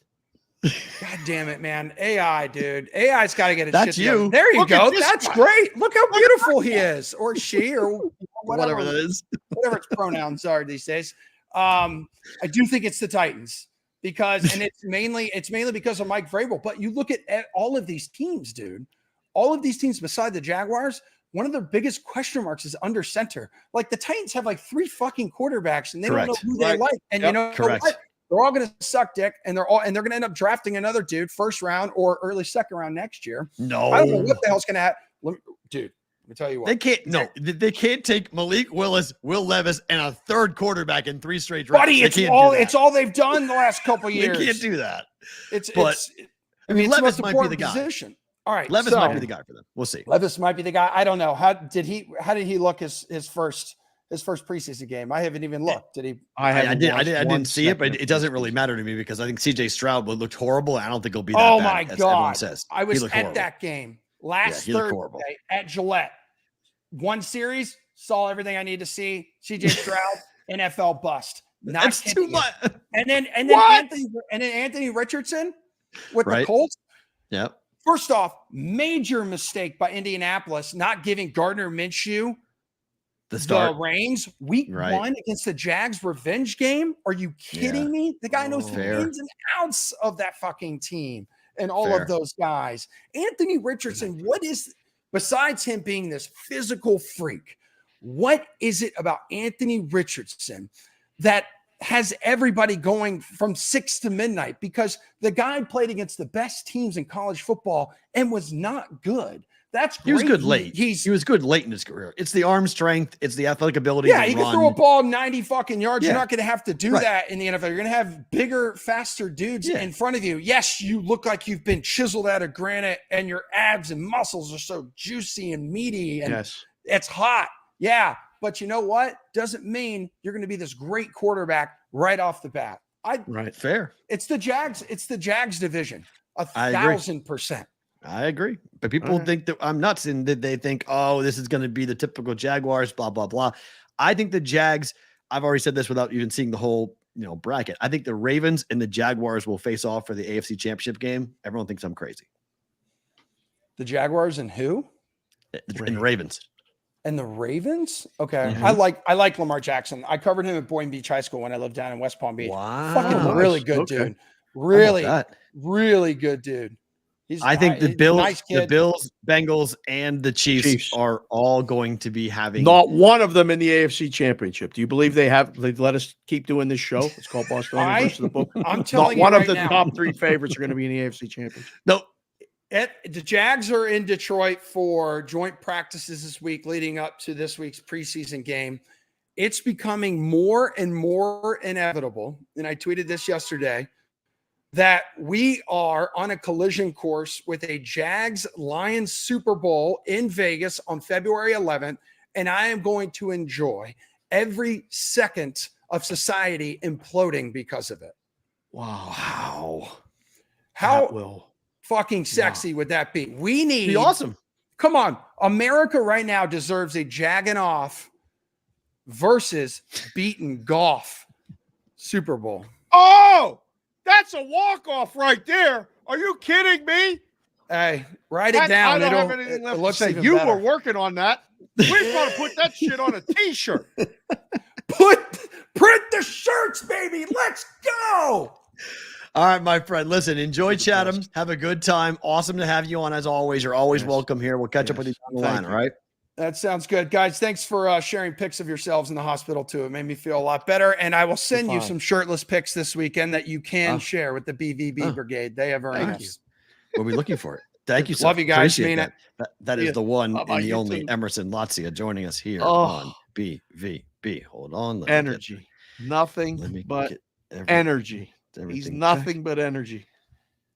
God damn it, man! AI, dude. AI's got to get it. That's shit you. together. There you Look go. at this That's guy. great. Look how beautiful he is, or she, or Whatever that is. whatever its pronouns are these days. I do think it's the Titans because, and it's mainly because of Mike Vrabel. But you look at all of these teams, dude. All of these teams beside the Jaguars. One of their biggest question marks is under center. Like the Titans have like 3 fucking quarterbacks and they don't know who they like. And you know what? They're all going to suck dick and they're going to end up drafting another dude first round or early second round next year. No. I don't know what the hell's going to happen. Dude, let me tell you what. They can't take Malik Willis, Will Levis, and a third quarterback in 3 straight drafts. Buddy, it's all they've done the last couple of years. They can't do that. I mean, Levis might be the guy. Position. All right, Levis might be the guy for them. We'll see. Levis might be the guy. I don't know. How did he look his first preseason game? I haven't even looked. Did he? I didn't see it, but it doesn't really matter to me because I think CJ Stroud looked horrible. I don't think he'll be that bad. Oh my God! Everyone says. I was at that game last Thursday at Gillette. one series, saw everything I need to see. CJ Stroud, NFL bust. That's too much. And then Anthony Richardson with the Colts. Yep. First off, major mistake by Indianapolis not giving Gardner Minshew the reins week 1 against the Jags revenge game. Are you kidding me? The guy knows the ins and outs of that fucking team and all of those guys. Anthony Richardson, what is, besides him being this physical freak, what is it about Anthony Richardson that has everybody going from 6 to midnight? Because the guy played against the best teams in college football and was not good. That's great. He was good late. He was good late in his career. It's the arm strength. It's the athletic ability. Yeah, he can throw a ball 90 fucking yards. You're not going to have to do Right. that in the NFL. You're going to have bigger, faster dudes in front of you. Yes, you look like you've been chiseled out of granite and your abs and muscles are so juicy and meaty and it's hot. Yeah, but you know what? Doesn't mean you're going to be this great quarterback right off the bat. Fair. It's the Jags. It's the Jags division. 1,000%. I agree. But people think that I'm nuts and that they think, oh, this is going to be the typical Jaguars, blah, blah, blah. I think the Jags, I've already said this without even seeing the whole, bracket. I think the Ravens and the Jaguars will face off for the AFC Championship game. Everyone thinks I'm crazy. The Jaguars and who? And Ravens. And the Ravens? Okay. I like Lamar Jackson. I covered him at Boynton Beach High School when I lived down in West Palm Beach. Wow. Fucking really good dude. Really good dude. I think the Bills, Bengals, and the Chiefs are all going to be having not one of them in the AFC Championship. Do you believe they've let us keep doing this show? It's called Bostonian versus the Book. I'm telling not you one of the top 3 favorites are going to be in the AFC Championship. No. The Jags are in Detroit for joint practices this week leading up to this week's preseason game. It's becoming more and more inevitable, and I tweeted this yesterday, that we are on a collision course with a Jags-Lions Super Bowl in Vegas on February 11th, and I am going to enjoy every second of society imploding because of it. Wow. How fucking sexy would that be? We need... Be awesome. Come on. America right now deserves a jagging off versus beaten golf Super Bowl. Oh! That's a walk-off right there. Are you kidding me? Hey, write it down. I don't have anything left to say. You were working on that. We've got to put that shit on a T-shirt. Print the shirts, baby. Let's go. All right, my friend. Listen, enjoy Chatham. Have a good time. Awesome to have you on as always. You're always welcome here. We'll catch up with you down the line, all right? That sounds good. Guys, thanks for sharing pics of yourselves in the hospital, too. It made me feel a lot better. And I will send you some shirtless pics this weekend that you can share with the BVB Brigade. They have earned us. We'll be looking for it. Thank you, sir. Love you guys. Mean it. That is the one and the only Emerson Latzia joining us here on BVB. Hold on. Energy. Nothing but energy. He's nothing but energy.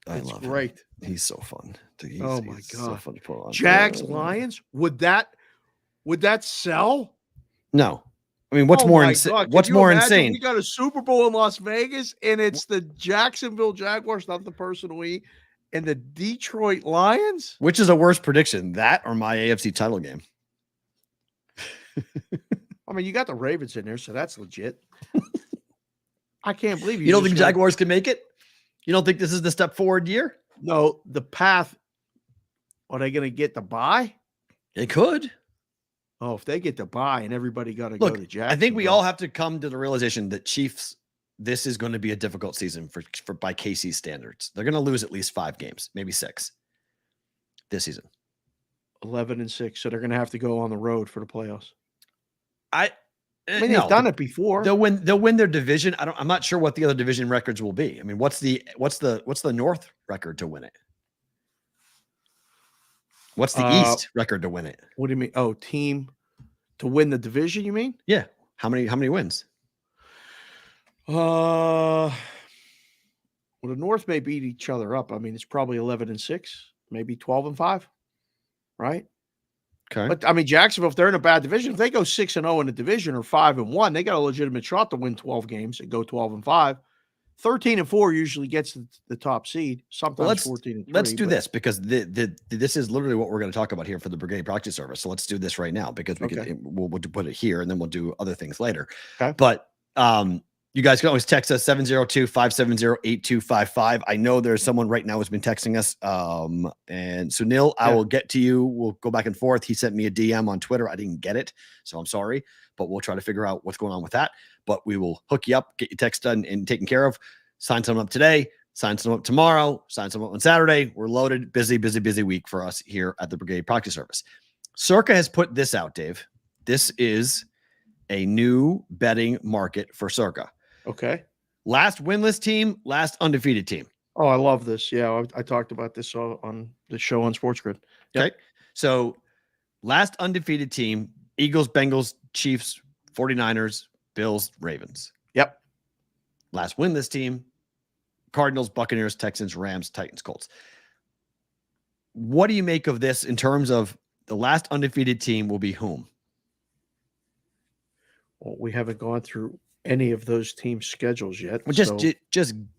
I love him. Great. He's so fun. He's my God. So fun to put on. Jags, Lions? Would that sell? No. I mean, what's more insane? What's more insane? We got a Super Bowl in Las Vegas, and it's the Jacksonville Jaguars, not the person and the Detroit Lions. Which is a worse prediction, that or my AFC title game? I mean, you got the Ravens in there, so that's legit. I can't believe you don't think Jaguars can make it? You don't think this is the step forward year? No, the path. Are they going to get the bye? They could. Oh, if they get the bye and everybody got to go to Jacksonville. I think we all have to come to the realization that Chiefs, this is going to be a difficult season for by KC's standards. They're going to lose at least 5 games, maybe 6 this season. 11-6, so they're going to have to go on the road for the playoffs. I mean, they've done it before. They'll win their division. I'm not sure what the other division records will be. I mean, what's the North record to win it? What's the East record to win it? What do you mean? Oh, team to win the division, you mean? Yeah. How many wins? Well, the North may beat each other up. I mean, it's probably 11-6, maybe 12-5, right? Okay. But I mean, Jacksonville, if they're in a bad division, if they go 6-0 in the division or 5-1, they got a legitimate shot to win 12 games and go 12-5. 13-4 usually gets the top seed. Sometimes 14-3. Let's do this because this is literally what we're going to talk about here for the Brigade Proxy Service. So let's do this right now because we'll put it here and then we'll do other things later. Okay. But you guys can always text us 702-570-8255. I know there's someone right now who's been texting us. And Sunil, I will get to you. We'll go back and forth. He sent me a DM on Twitter. I didn't get it, so I'm sorry, but we'll try to figure out what's going on with that. But we will hook you up, get your text done and taken care of. Sign someone up today, sign someone up tomorrow, sign someone up on Saturday. We're loaded. Busy week for us here at the Brigade Proxy Service. Circa has put this out, Dave. This is a new betting market for Circa. Okay. Last winless team, last undefeated team. Oh, I love this. Yeah, I talked about this on the show on Sports Grid. Yep. Okay. So last undefeated team, Eagles, Bengals, Chiefs, 49ers, Bills, Ravens. Yep. Last winless team, Cardinals, Buccaneers, Texans, Rams, Titans, Colts. What do you make of this in terms of the last undefeated team will be whom? Well, we haven't gone through any of those teams' schedules yet. Well, just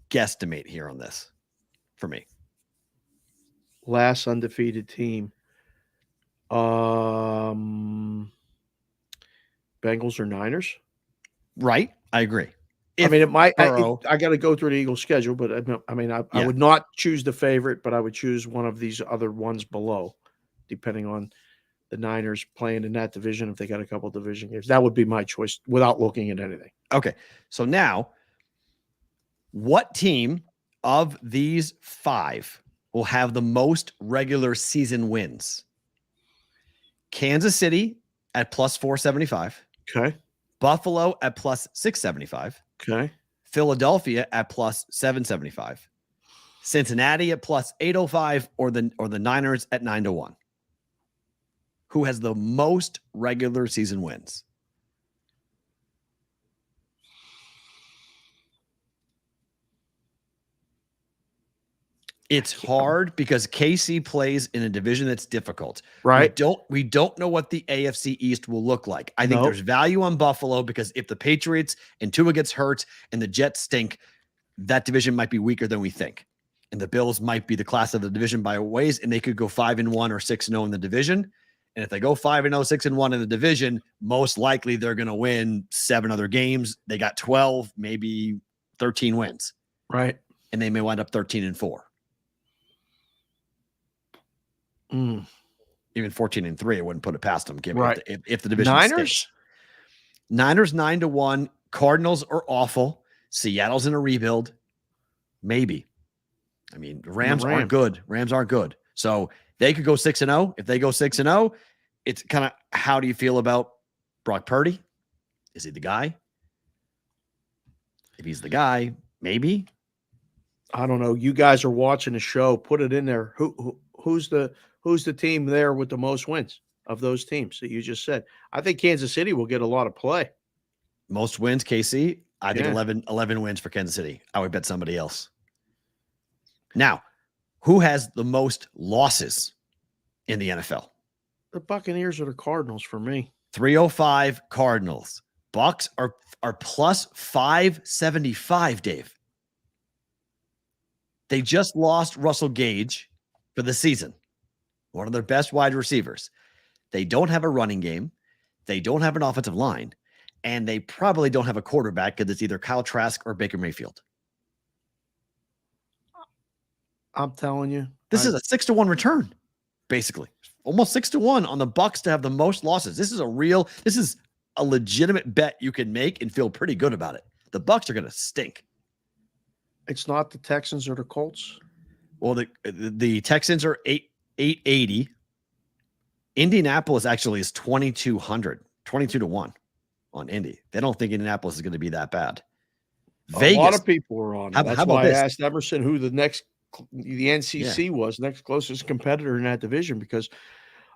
guesstimate here on this for me. Last undefeated team. Bengals or Niners? Right. I agree. I mean, it might. I got to go through the Eagles' schedule, but I would not choose the favorite, but I would choose one of these other ones below, depending on the Niners playing in that division. If they got a couple division games, that would be my choice without looking at anything. Okay, so now, what team of these five will have the most regular season wins? Kansas City at plus 475. Okay. Buffalo at plus 675. Okay. Philadelphia at plus 775. Cincinnati at plus 805, or the Niners at 9-1. Who has the most regular season wins? It's hard because KC plays in a division that's difficult. Right. We don't know what the AFC East will look like. I think there's value on Buffalo because if the Patriots and Tua gets hurt and the Jets stink, that division might be weaker than we think. And the Bills might be the class of the division by a ways, and they could go 5-1 or 6-0 in the division. And if they go 5-0, 6-1 in the division, most likely they're going to win 7 other games. They got 12, maybe 13 wins. Right. And they may wind up 13-4. Even 14-3, I wouldn't put it past them. Right. If the division Niners? Niners 9-1. Cardinals are awful. Seattle's in a rebuild. Maybe. I mean, Rams aren't good. Rams aren't good. So they could go 6-0. If they go 6-0, it's kind of, how do you feel about Brock Purdy? Is he the guy? If he's the guy, maybe. I don't know. You guys are watching the show. Put it in there. Who's the team there with the most wins of those teams that you just said? I think Kansas City will get a lot of play. Most wins, KC. I think 11 wins for Kansas City. I would bet somebody else. Now, who has the most losses in the NFL? The Buccaneers or the Cardinals for me. 305 Cardinals. Bucks are plus 575, Dave. They just lost Russell Gage for the season, one of their best wide receivers. They don't have a running game. They don't have an offensive line. And they probably don't have a quarterback because it's either Kyle Trask or Baker Mayfield. I'm telling you. This is a 6-1 return, basically. Almost 6-1 on the Bucks to have the most losses. This is a legitimate bet you can make and feel pretty good about it. The Bucks are going to stink. It's not the Texans or the Colts. Well, the Texans are 880. Indianapolis actually is 2,200, 22-1 on Indy. They don't think Indianapolis is going to be that bad. Vegas, a lot of people are on it. That's why I asked Emerson who the NCC was, next closest competitor in that division, because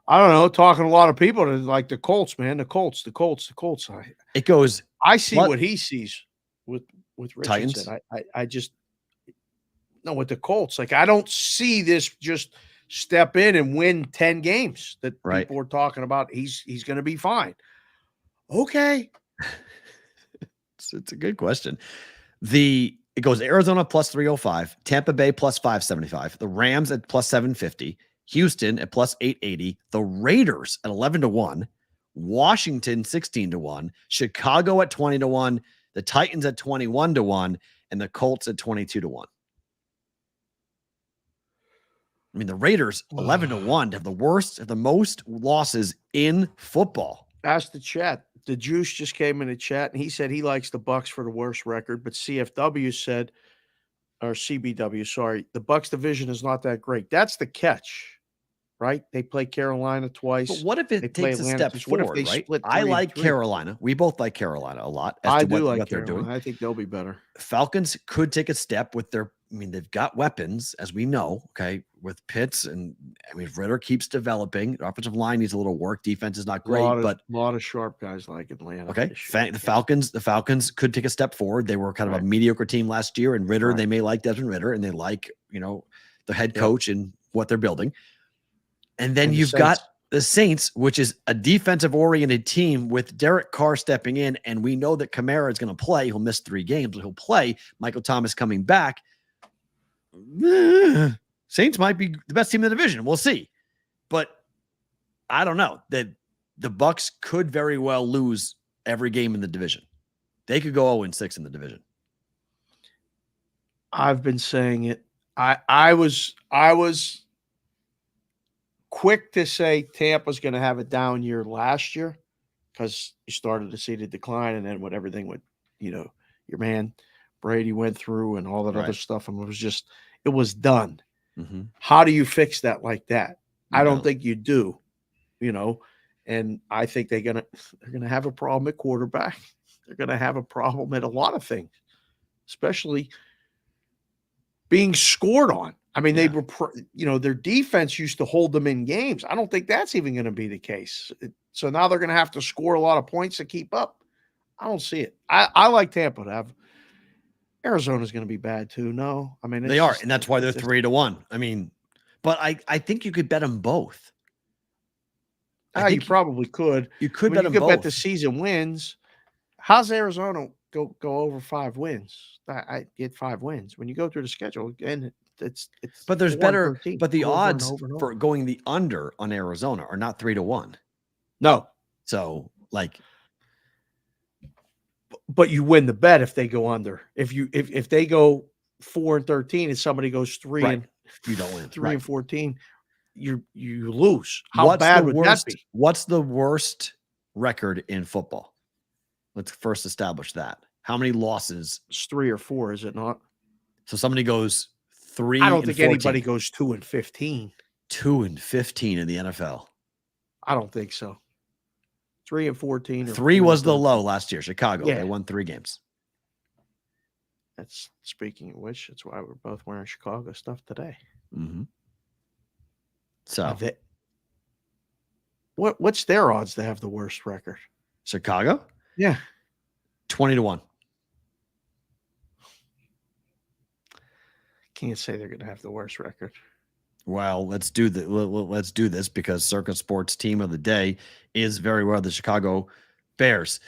I don't know, talking to a lot of people, like the Colts, man, the Colts. It goes. I see what he sees with Richardson. Titans? I just no, with the Colts. Like, I don't see this just step in and win 10 games that people are talking about. He's going to be fine. Okay. It's a good question. The it goes Arizona plus 305, Tampa Bay plus 575, the Rams at plus 750, Houston at plus 880, the Raiders at 11-1, Washington 16-1, Chicago at 20-1, the Titans at 21-1, and the Colts at 22-1. I mean, the Raiders 11-1 have the most losses in football. Ask the chat. The Juice just came in the chat and he said he likes the Bucs for the worst record, but CFW said, or CBW, sorry, the Bucs division is not that great. That's the catch, right? They play Carolina twice. But what if it takes a step forward, what if they right? split I like Carolina. We both like Carolina a lot. I do like Carolina. They're doing. I think they'll be better. Falcons could take a step with their, I mean, they've got weapons, as we know, okay, with Pitts. And I mean, Ritter keeps developing. The offensive line needs a little work. Defense is not great, but a lot of sharp guys like Atlanta. Okay. The Falcons could take a step forward. They were kind of a mediocre team last year, and Ritter, they may like Desmond Ritter, and they like, the head coach and what they're building. And then you've got the Saints, which is a defensive-oriented team with Derek Carr stepping in, and we know that Kamara is going to play. He'll miss 3 games, but he'll play. Michael Thomas coming back. Saints might be the best team in the division. We'll see. But I don't know. The Bucs could very well lose every game in the division. They could go 0-6 in the division. I've been saying it. I was quick to say Tampa's going to have a down year last year because you started to see the decline, and then when everything went, your man Brady went through and all that other stuff, and it was done. Mm-hmm. How do you fix that like that? I don't think you do, and I think they're gonna have a problem at quarterback. They're gonna have a problem at a lot of things, especially being scored on. I mean, they were, their defense used to hold them in games. I don't think that's even going to be the case. So now they're going to have to score a lot of points to keep up. I don't see it. I like Tampa to have. Arizona's going to be bad too. No, I mean, they are, and that's why they're 3-1. I mean, but I think you could bet them both. You probably could. You could bet them both. You could bet the season wins. How's Arizona go over 5 wins? I get 5 wins when you go through the schedule, and it's. But there's better. But the odds for going the under on Arizona are not 3-1. No. So but you win the bet if they go under. If they go 4-13 and somebody goes 3 and you don't win 3 and 14, you lose. How bad would that be? What's the worst record in football? Let's first establish that. How many losses? It's 3 or 4, is it not? So somebody goes 3. I don't think anybody goes 2-15. 2-15 in the NFL. I don't think so. 3-14. 3 was the low last year. Chicago. Yeah. They won 3 games. That's speaking of which, that's why we're both wearing Chicago stuff today. Mm-hmm. So what's their odds to have the worst record? Chicago? Yeah. 20-1. Can't say they're going to have the worst record. Well, let's do this because Circa Sports team of the day is very well the Chicago Bears.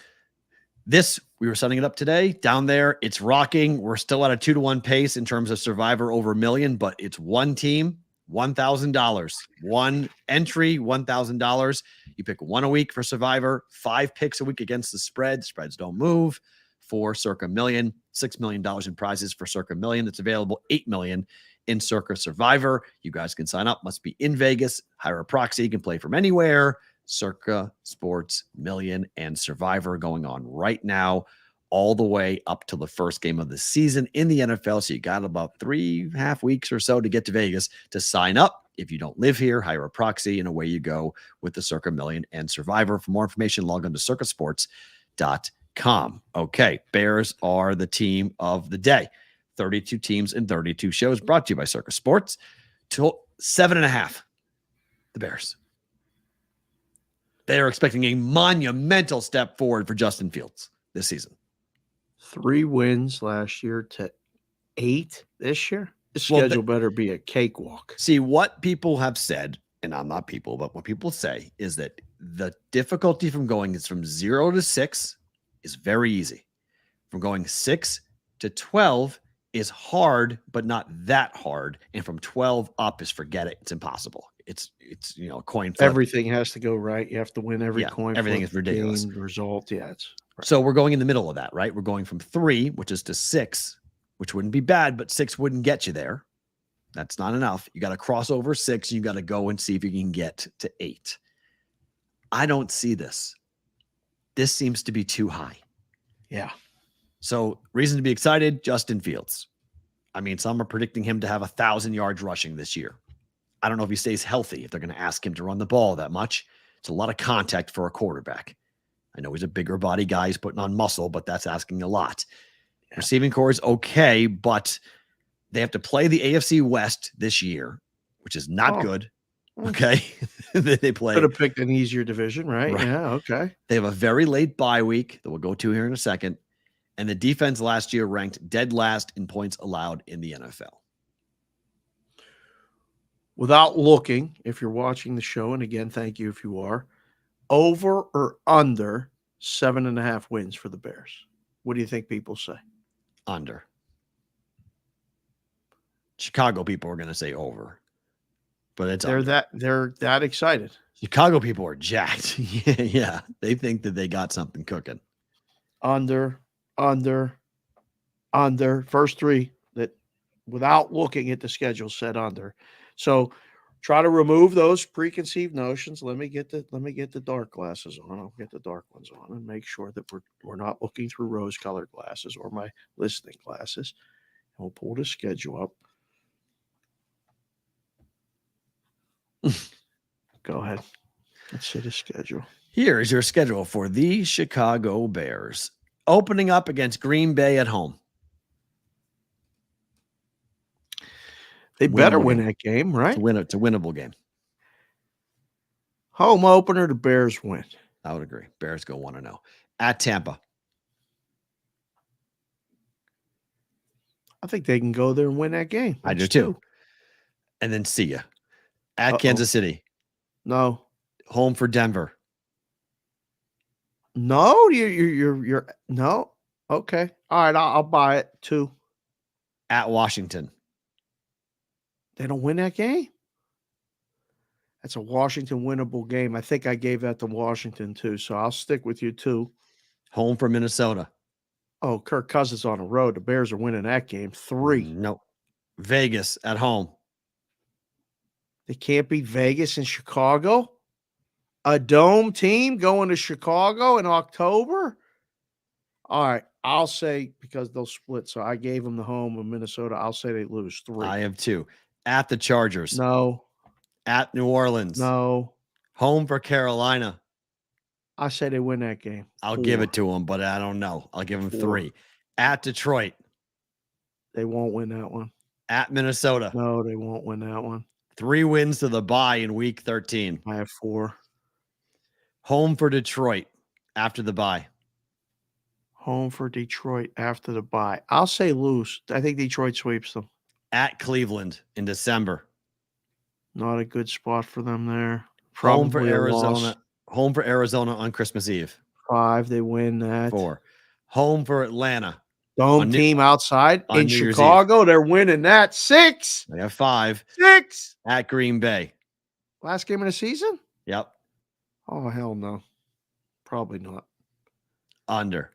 We were setting it up today down there. It's rocking. We're still at a 2-1 pace in terms of Survivor over $1 million, but it's one team, $1,000. One entry, $1,000. You pick 1 a week for Survivor, 5 picks a week against the spread. Spreads don't move. For Circa Million, $6 million in prizes for Circa Million. It's available $8 million in Circa Survivor. You guys can sign up. Must be in Vegas. Hire a proxy. You can play from anywhere. Circa Sports Million and Survivor going on right now, all the way up to the first game of the season in the NFL. So you got about 3.5 weeks or so to get to Vegas to sign up. If you don't live here, hire a proxy, and away you go with the Circa Million and Survivor. For more information, log on to circasports.com. Okay, Bears are the team of the day. 32 teams and 32 shows brought to you by Circa Sports. 7.5, the Bears. They are expecting a monumental step forward for Justin Fields this season. 3 wins last year to 8 this year. The schedule better be a cakewalk. See, what people have said, and I'm not people, but what people say is that the difficulty from going is from 0 to 6 is very easy. From going 6 to 12 is hard, but not that hard. And from 12 up is forget it. It's impossible. It's a coin flip. Everything has to go right. You have to win every coin. Everything flip, is ridiculous. Game, result. Yeah. It's right. So we're going in the middle of that, right? We're going from 3, which is to 6, which wouldn't be bad, but 6 wouldn't get you there. That's not enough. You got to cross over 6. You got to go and see if you can get to 8. I don't see this. This seems to be too high. Yeah. So reason to be excited, Justin Fields. I mean, some are predicting him to have 1,000 yards rushing this year. I don't know if he stays healthy, if they're going to ask him to run the ball that much. It's a lot of contact for a quarterback. I know he's a bigger body guy. He's putting on muscle, but that's asking a lot. Yeah. Receiving core is okay, but they have to play the AFC West this year, which is not good. Okay. They play. Could have picked an easier division, right? Yeah. Okay. They have a very late bye week that we'll go to here in a second. And the defense last year ranked dead last in points allowed in the NFL. Without looking, if you're watching the show, and again, thank you if you are, over or under 7.5 wins for the Bears. What do you think people say? Under. Chicago people are going to say over. But it's they're that excited. Chicago people are jacked. Yeah. They think that they got something cooking. Under. First 3 that without looking at the schedule said under. So try to remove those preconceived notions. Let me get the dark glasses on. I'll get the dark ones on and make sure that we're not looking through rose-colored glasses or my listening glasses. And we'll pull the schedule up. Go ahead. Let's see the schedule. Here is your schedule for the Chicago Bears. Opening up against Green Bay at home. They better win that game, right? It's a winnable game. Home opener, the Bears win. I would agree. Bears go 1-0. At Tampa. I think they can go there and win that game. I do too. And then see ya. At Kansas City. No. Home for Denver. No, you're no. Okay. All right, I'll buy it. 2. At Washington. They don't win that game. That's a Washington winnable game. I think I gave that to Washington too, so I'll stick with you 2. Home for Minnesota. Oh, Kirk Cousins on the road. The Bears are winning that game. 3. No. Vegas at home. They can't beat Vegas and Chicago. A dome team going to Chicago in October. All right. I'll say because they'll split. So I gave them the home of Minnesota. I'll say they lose 3. I have 2. At the Chargers. No. At New Orleans. No. Home for Carolina. I say they win that game. I'll give it to them, but I don't know. I'll give them 3. At Detroit. They won't win that one. At Minnesota. No, they won't win that one. 3 wins to the bye in week 13. I have 4. Home for Detroit after the bye. Home for Detroit after the bye. I'll say lose. I think Detroit sweeps them. At Cleveland in December. Not a good spot for them there. Home for Arizona. Home for Arizona on Christmas Eve. 5. They win that. 4. Home for Atlanta. Dome team outside in Chicago. They're winning that. 6. They have 5. 6. At Green Bay. Last game of the season? Yep. Oh, hell no. Probably not. Under.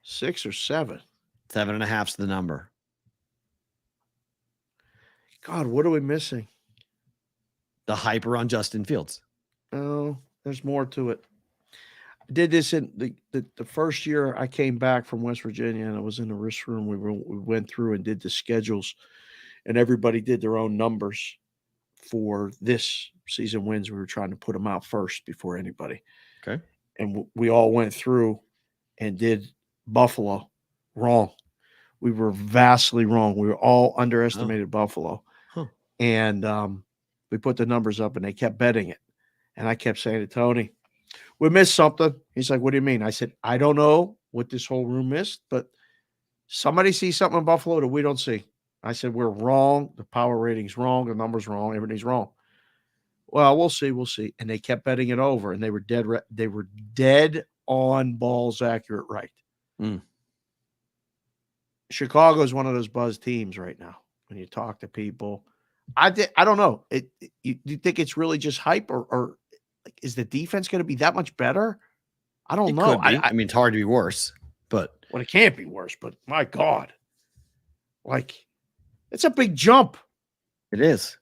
6 or 7. 7.5's the number. God, what are we missing? The hyper on Justin Fields. Oh, there's more to it. I did this in the first year I came back from West Virginia, and I was in the risk room. We went through and did the schedules, and everybody did their own numbers for this season wins. We were trying to put them out first before anybody. Okay. And we all went through and did Buffalo wrong. We were vastly wrong. We were all underestimated Buffalo. Huh. And we put the numbers up, and they kept betting it. And I kept saying to Tony, we missed something. He's like, what do you mean? I said, I don't know what this whole room missed, but somebody sees something in Buffalo that we don't see. I said, we're wrong. The power rating's wrong. The number's wrong. Everything's wrong. Well, we'll see. We'll see. And they kept betting it over, and they were dead on balls accurate right. Chicago is one of those buzz teams right now. When you talk to people, I don't know. You think it's really just hype, or like, is the defense going to be that much better? I don't know. I mean, it's hard to be worse, but it can't be worse. But my God, like, it's a big jump. It is.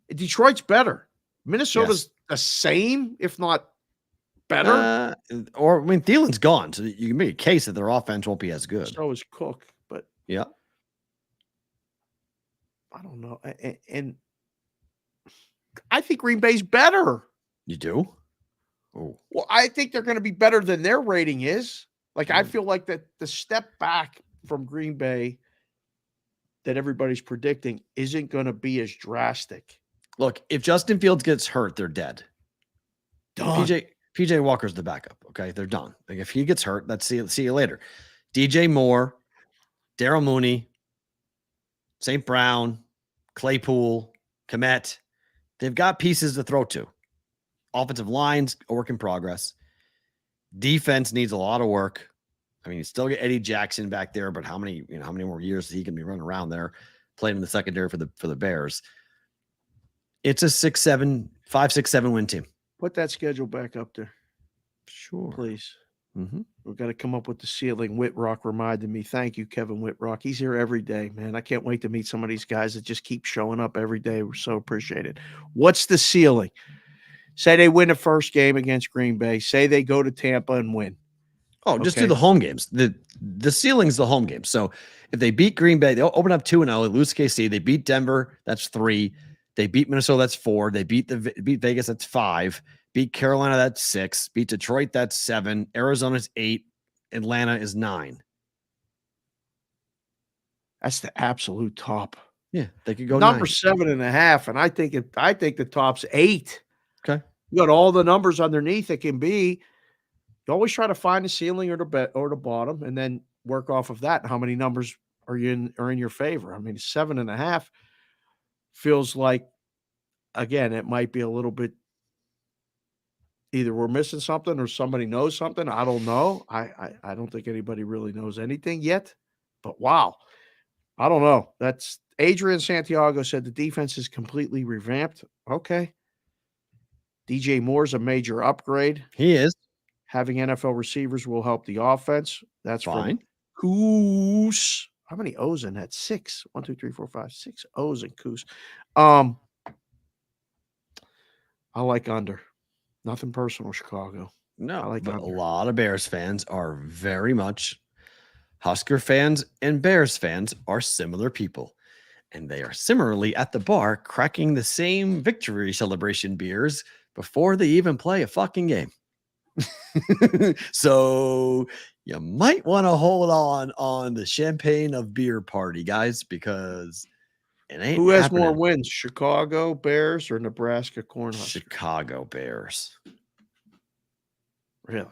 Detroit's better. Minnesota's the same, if not better. Thielen's gone, so you can make a case that their offense won't be as good. So is Cook, but yeah, I don't know. And I think Green Bay's better. You do? Oh, well, I think they're going to be better than their rating is. Like, I feel like that the step back from Green Bay that everybody's predicting isn't going to be as drastic. Look, if Justin Fields gets hurt, they're dead. Done. PJ Walker's the backup. Okay, they're done. Like, if he gets hurt, let's see you later. DJ Moore, Daryl Mooney, St. Brown, Claypool, Kmet. They've got pieces to throw to. Offensive line's a work in progress. Defense needs a lot of work. I mean, you still get Eddie Jackson back there, but how many more years he can be running around there, playing in the secondary for the Bears? It's a 5-6-7 win team. Put that schedule back up there. Sure. Please. Mm-hmm. We've got to come up with the ceiling. Whitrock reminded me. Thank you, Kevin Whitrock. He's here every day, man. I can't wait to meet some of these guys that just keep showing up every day. We're so appreciated. What's the ceiling? Say they win the first game against Green Bay. Say they go to Tampa and win. Oh, just do the home games. The ceiling's the home games. So if they beat Green Bay, they'll open up 2-0. They lose KC. They beat Denver. That's 3. They beat Minnesota. That's 4. They beat Vegas. That's 5. Beat Carolina. That's 6. Beat Detroit. That's 7. Arizona's 8. Atlanta is 9. That's the absolute top. Yeah, they could go number 9. 7.5, and I think the top's 8. Okay, you got all the numbers underneath it can be. You always try to find the ceiling or the bottom, and then work off of that. How many numbers are in your favor? I mean, 7.5 feels like, again, it might be a little bit. Either we're missing something or somebody knows something. I don't know. I don't think anybody really knows anything yet. But wow, I don't know. That's Adrian Santiago said the defense is completely revamped. Okay. DJ Moore's a major upgrade. He is. Having NFL receivers will help the offense. That's fine. Coos. How many O's in that? 6. 1, 2, 3, 4, 5, 6 O's in Coos. I like under. Nothing personal, Chicago. No, I like but under. A lot of Bears fans are very much Husker fans, and Bears fans are similar people. And they are similarly at the bar cracking the same victory celebration beers before they even play a fucking game. So you might want to hold on the champagne of beer party, guys, because it ain't. Who has happening. more wins, Chicago Bears or Nebraska Cornhuskers? Chicago Bears. Really?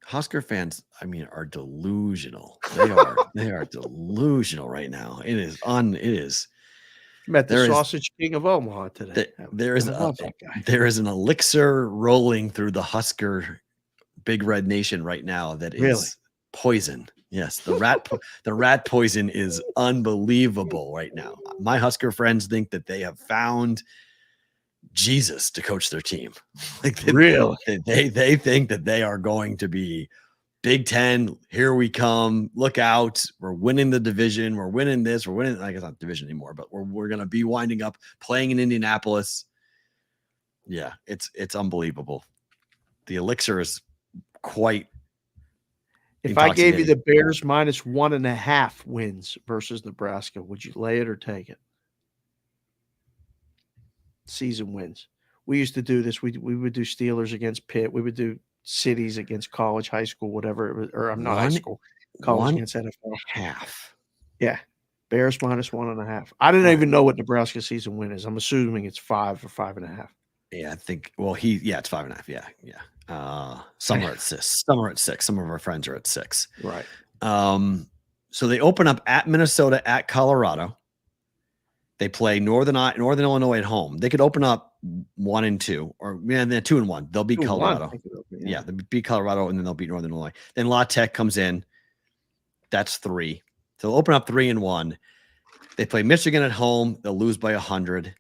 Husker fans, I mean, are delusional. They are delusional right now. It is. Met the Sausage King of Omaha today. There is an elixir rolling through the Husker Big Red Nation right now that is poison. Yes, the rat poison is unbelievable right now. My Husker friends think that they have found Jesus to coach their team. Like they think that they are going to be Big Ten. Here we come. Look out. We're winning the division. We're winning this. We're winning. I guess not division anymore, but we're going to be winding up playing in Indianapolis. Yeah, it's unbelievable. The elixir is quite. If I gave you the Bears minus 1.5 wins versus Nebraska, would you lay it or take it? Season wins. We used to do this. We would do Steelers against Pitt. We would do cities against college, high school, whatever it was, or I'm not high school, college against NFL. Half. Yeah. Bears minus 1.5. I didn't even know what Nebraska season win is. I'm assuming it's 5 or 5.5. Yeah, I think. Well, it's 5.5. Yeah. Some are at 6. Some are at 6. Some of our friends are at 6. Right. So they open up at Minnesota, at Colorado. They play Northern Illinois at home. They could open up 1-2, or they're 2-1. They'll beat Colorado. Yeah, they'll beat Colorado, and then they'll beat Northern Illinois. Then La Tech comes in. That's 3. So they'll open up 3-1. They play Michigan at home. They'll lose by 100.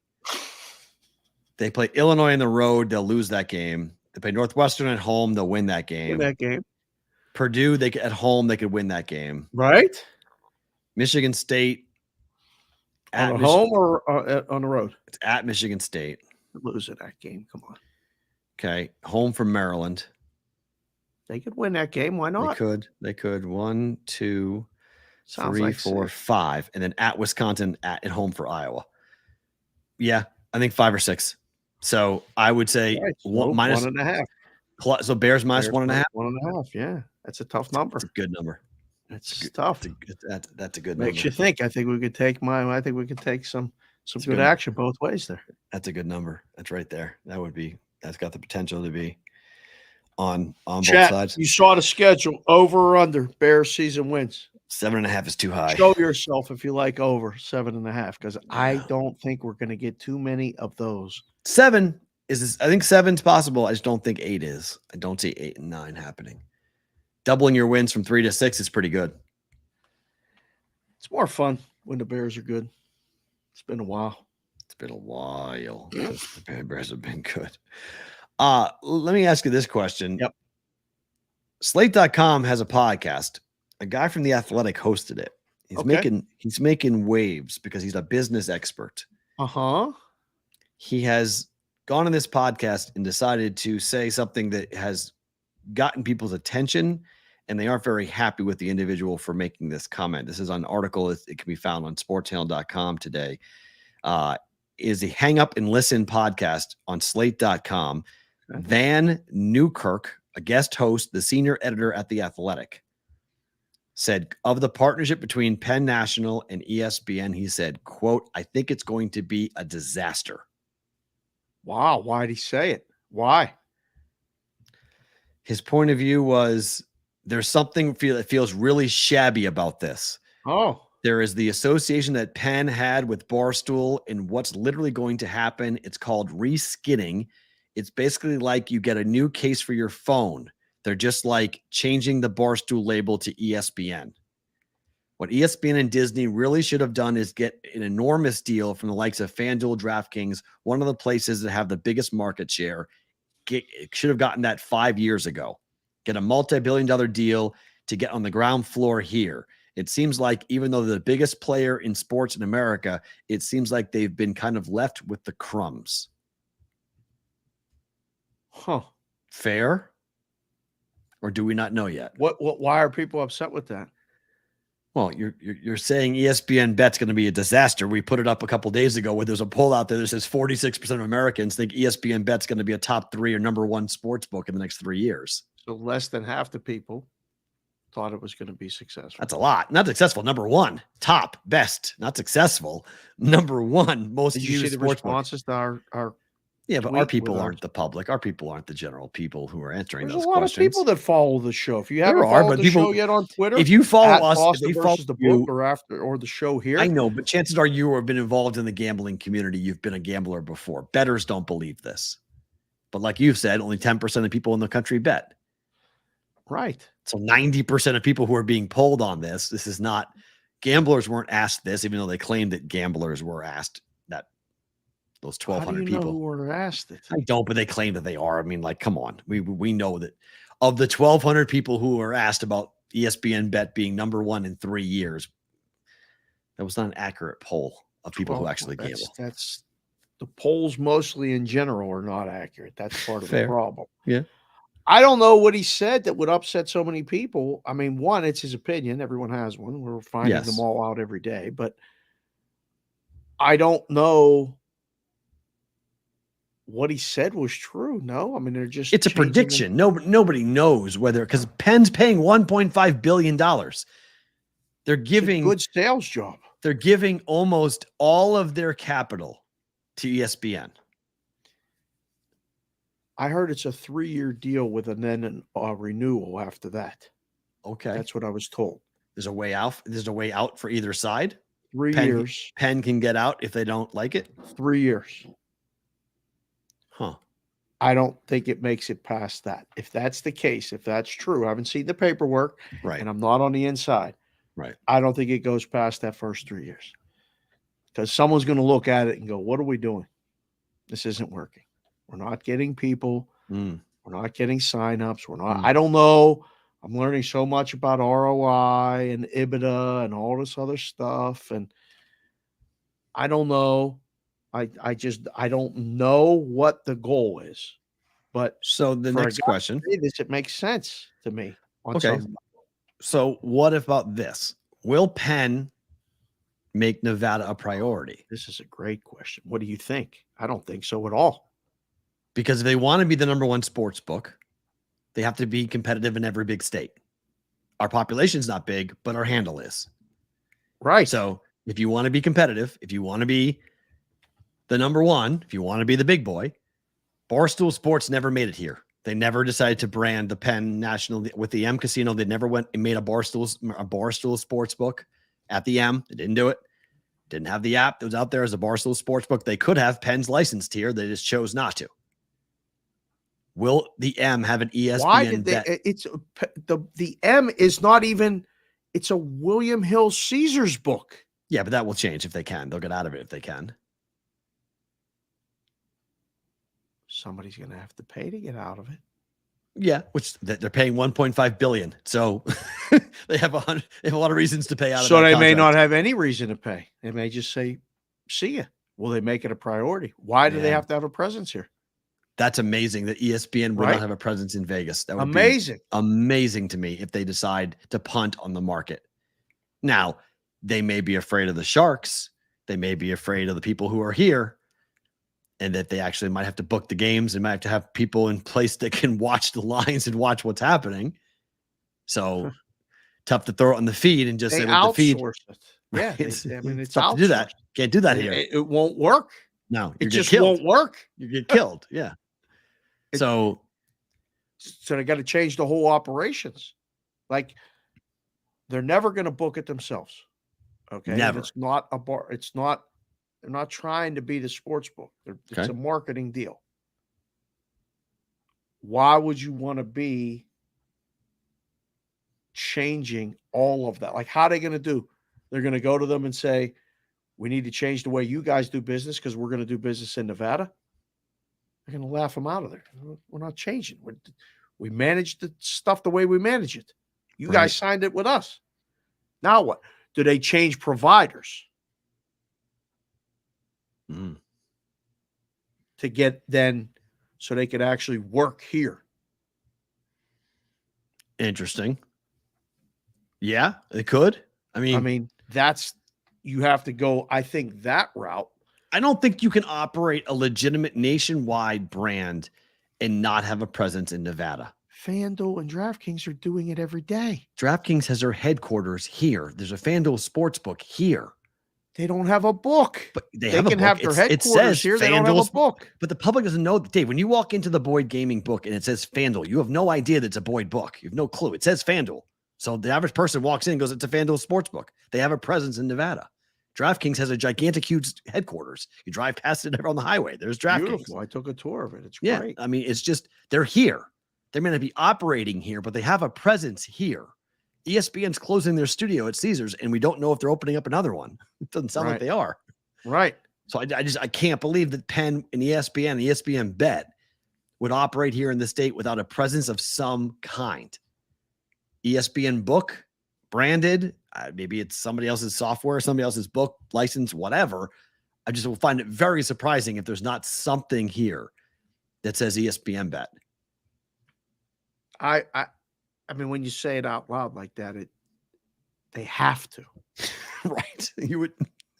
They play Illinois on the road. They'll lose that game. They play Northwestern at home. They'll win that game. Purdue, at home, they could win that game. Right. Michigan State. On home or on the road? It's at Michigan State. Losing that game. Come on. Okay. Home from Maryland. They could win that game. Why not? They could. 1, 2, Sounds 3, like 4, 6. 5. And then at Wisconsin, at home for Iowa. Yeah, I think 5 or 6. So I would say minus 1.5. Plus, so Bears minus 1.5. 1.5. Yeah, that's a tough number. That's a good number. That's tough. That's a good Makes number. you think. I think we could take some good action both ways there. That's a good number. That's right there. That's got the potential to be on both sides. You saw the schedule. Over or under Bears season wins. 7.5 is too high. Show yourself if you like over 7.5, because I don't think we're going to get too many of those. 7 is. I think 7's possible. I just don't think 8 is. I don't see 8 and 9 happening. Doubling your wins from 3 to 6 is pretty good. It's more fun when the Bears are good. It's been a while. The Bears have been good. Let me ask you this question. Yep. Slate.com has a podcast. A guy from The Athletic hosted it. He's making waves because he's a business expert. He has gone on this podcast and decided to say something that has gotten people's attention, and they aren't very happy with the individual for making this comment. This is an article. It can be found on sportchannel.com today. Is a Hang Up and Listen podcast on slate.com. Van Newkirk, a guest host, the senior editor at The Athletic, said of the partnership between Penn National and ESPN, he said, quote, "I think it's going to be a disaster." Wow. Why did he say it? Why? His point of view was there's something that feels really shabby about this. Oh. There is the association that Penn had with Barstool and what's literally going to happen. It's called reskinning. It's basically like you get a new case for your phone. They're just like changing the Barstool label to ESPN. What ESPN and Disney really should have done is get an enormous deal from the likes of FanDuel, DraftKings, one of the places that have the biggest market share. Should have gotten that 5 years ago. Get a multi-billion-dollar deal to get on the ground floor here. It seems like even though they're the biggest player in sports in America, it seems like they've been kind of left with the crumbs. Huh. Fair? Or do we not know yet? Why are people upset with that? Well, you're saying ESPN Bet's going to be a disaster. We put it up a couple days ago where there's a poll out there that says 46% of Americans think ESPN Bet's going to be a top 3 or number 1 sports book in the next 3 years. So less than half the people thought it was going to be successful. That's a lot. Not successful. Number 1, top, best, not successful. Number 1, most used. Did you see the responses to our Yeah, but our people aren't the public. Our people aren't the general people who are answering those questions. There's a lot of people that follow the show. If you haven't followed the show yet on Twitter, if you follow us, Boston versus the book or the show here, I know, but chances are you have been involved in the gambling community. You've been a gambler before. Bettors don't believe this, but like you've said, only 10% of people in the country bet. Right. So 90% of people who are being polled on this is not gamblers weren't asked this, even though they claimed that gamblers were asked that. Those 1,200 people who were asked it. I don't, but they claim that they are. I mean, like, come on. We know that of the 1,200 people who were asked about ESPN Bet being number 1 in 3 years, that was not an accurate poll of people who actually gamble. That's the polls mostly in general are not accurate. That's part of the problem. Yeah. I don't know what he said that would upset so many people. I mean, one, it's his opinion. Everyone has one. We're finding them all out every day. But I don't know what he said was true. No, I mean, it's a prediction. Nobody knows whether, because Penn's paying $1.5 billion. They're giving a good sales job. They're giving almost all of their capital to ESPN. I heard it's a 3-year deal with then a renewal after that. Okay. That's what I was told. There's a way out. There's a way out for either side. 3 years. Penn can get out if they don't like it. 3 years. Huh. I don't think it makes it past that. If that's the case, if that's true, I haven't seen the paperwork, right? And I'm not on the inside. Right. I don't think it goes past that first 3 years because someone's going to look at it and go, what are we doing? This isn't working. We're not getting people. We're not getting signups. We're not, I don't know. I'm learning so much about ROI and EBITDA and all this other stuff. And I don't know. I don't know what the goal is. But so the next question, it makes sense to me. Okay. So what about this? Will Penn make Nevada a priority? This is a great question. What do you think? I don't think so at all. Because if they want to be the number one sports book, they have to be competitive in every big state. Our population's not big, but our handle is. Right. So if you want to be competitive, if you want to be the number one, if you want to be the big boy, Barstool Sports never made it here. They never decided to brand the Penn National with the M Casino. They never went and made a Barstool sports book at the M. They didn't do it. Didn't have the app that was out there as a Barstool sports book. They could have. Penn's licensed here. They just chose not to. Will the M have an ESPN Why did Bet? It's the M is not even. It's a William Hill Caesars book. Yeah, but that will change if they can. They'll get out of it if they can. Somebody's going to have to pay to get out of it. Yeah, which they're paying $1.5 billion. So they have a lot of reasons to pay out. So they may not have any reason to pay. They may just say, "See ya." Will they make it a priority? Why do they have to have a presence here? That's amazing that ESPN will not have a presence in Vegas. That would be amazing to me if they decide to punt on the market. Now, they may be afraid of the Sharks. They may be afraid of the people who are here. And that they actually might have to book the games and might have to have people in place that can watch the lines and watch what's happening. So tough to throw it on the feed and just say the feed. It. Yeah, it's tough to do that. Can't do that here. It won't work. No, it just won't work. You get killed. Yeah. So they got to change the whole operations. Like they're never going to book it themselves. Okay, never. It's not a bar. It's not. They're not trying to be the sports book. It's a marketing deal. Why would you want to be changing all of that? Like, how are they going to do? They're going to go to them and say, we need to change the way you guys do business because we're going to do business in Nevada. They're going to laugh them out of there. We're not changing. We manage the stuff the way we manage it. You guys signed it with us. Now what? Do they change providers? To get then so they could actually work here. Interesting. Yeah, it could. I mean, that's you have to go, I think, that route. I don't think you can operate a legitimate nationwide brand and not have a presence in Nevada. FanDuel and DraftKings are doing it every day. DraftKings has their headquarters here. There's a FanDuel sportsbook here. They don't have a book. But they can have their headquarters here. They don't have a book. But the public doesn't know. Dave, when you walk into the Boyd Gaming book and it says FanDuel, you have no idea that it's a Boyd book. You have no clue. It says FanDuel. So the average person walks in and goes, it's a FanDuel sportsbook. They have a presence in Nevada. DraftKings has a gigantic, huge headquarters. You drive past it on the highway. There's DraftKings. Beautiful. I took a tour of it. It's great. I mean, it's just, they're here. They may not be operating here, but they have a presence here. ESPN's closing their studio at Caesars, and we don't know if they're opening up another one. It doesn't sound like they are. Right. So I can't believe that Penn and ESPN Bet would operate here in the state without a presence of some kind. ESPN book, branded, maybe it's somebody else's software, somebody else's book, license, whatever. I just will find it very surprising if there's not something here that says ESPN Bet. I mean, when you say it out loud like that, they have to. Right.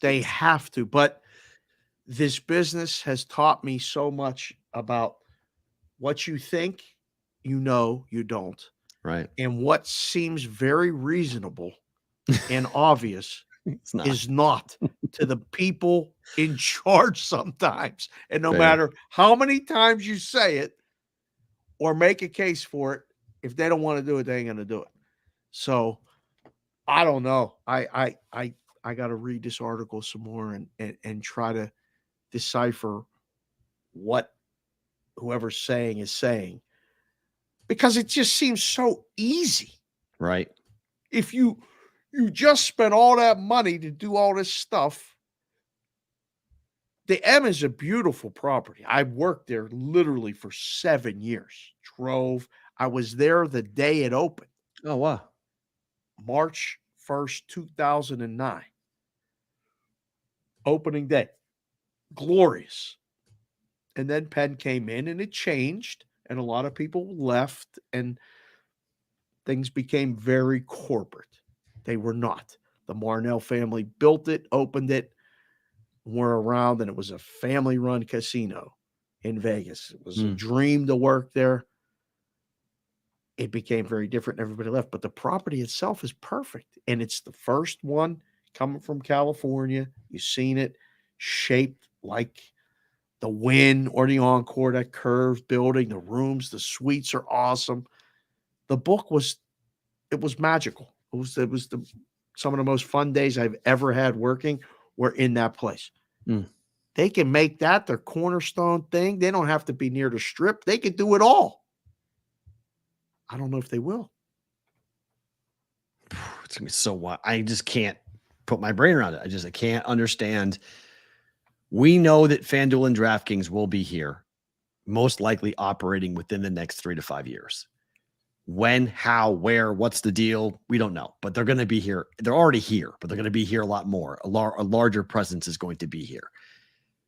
They have to. But this business has taught me so much about what you think, you don't. Right. And what seems very reasonable and obvious is not to the people in charge sometimes. And no matter how many times you say it or make a case for it, if they don't want to do it, they ain't going to do it. So I don't know. I got to read this article some more and try to decipher what whoever's saying is saying, because it just seems so easy. Right. If you You just spent all that money to do all this stuff. The M is a beautiful property. I worked there literally for 7 years. I was there the day it opened. Oh, wow. March 1st, 2009. Opening day. Glorious. And then Penn came in and it changed, and a lot of people left, and things became very corporate. They were not. The Marnell family built it, opened it, were around, and it was a family-run casino in Vegas. It was a dream to work there. It became very different, and everybody left. But the property itself is perfect, and it's the first one coming from California. You've seen it, shaped like the Wynn or the Encore, that curved building. The rooms, the suites are awesome. The book was magical. It was some of the most fun days I've ever had working were in that place. They can make that their cornerstone thing. They don't have to be near the Strip. They can do it all. I don't know if they will. It's gonna be so wild. I just can't put my brain around it. I can't understand. We know that FanDuel and DraftKings will be here, most likely operating within the next 3 to 5 years. When, how, where, what's the deal? We don't know, but they're going to be here. They're already here, but they're going to be here a lot more. A larger presence is going to be here.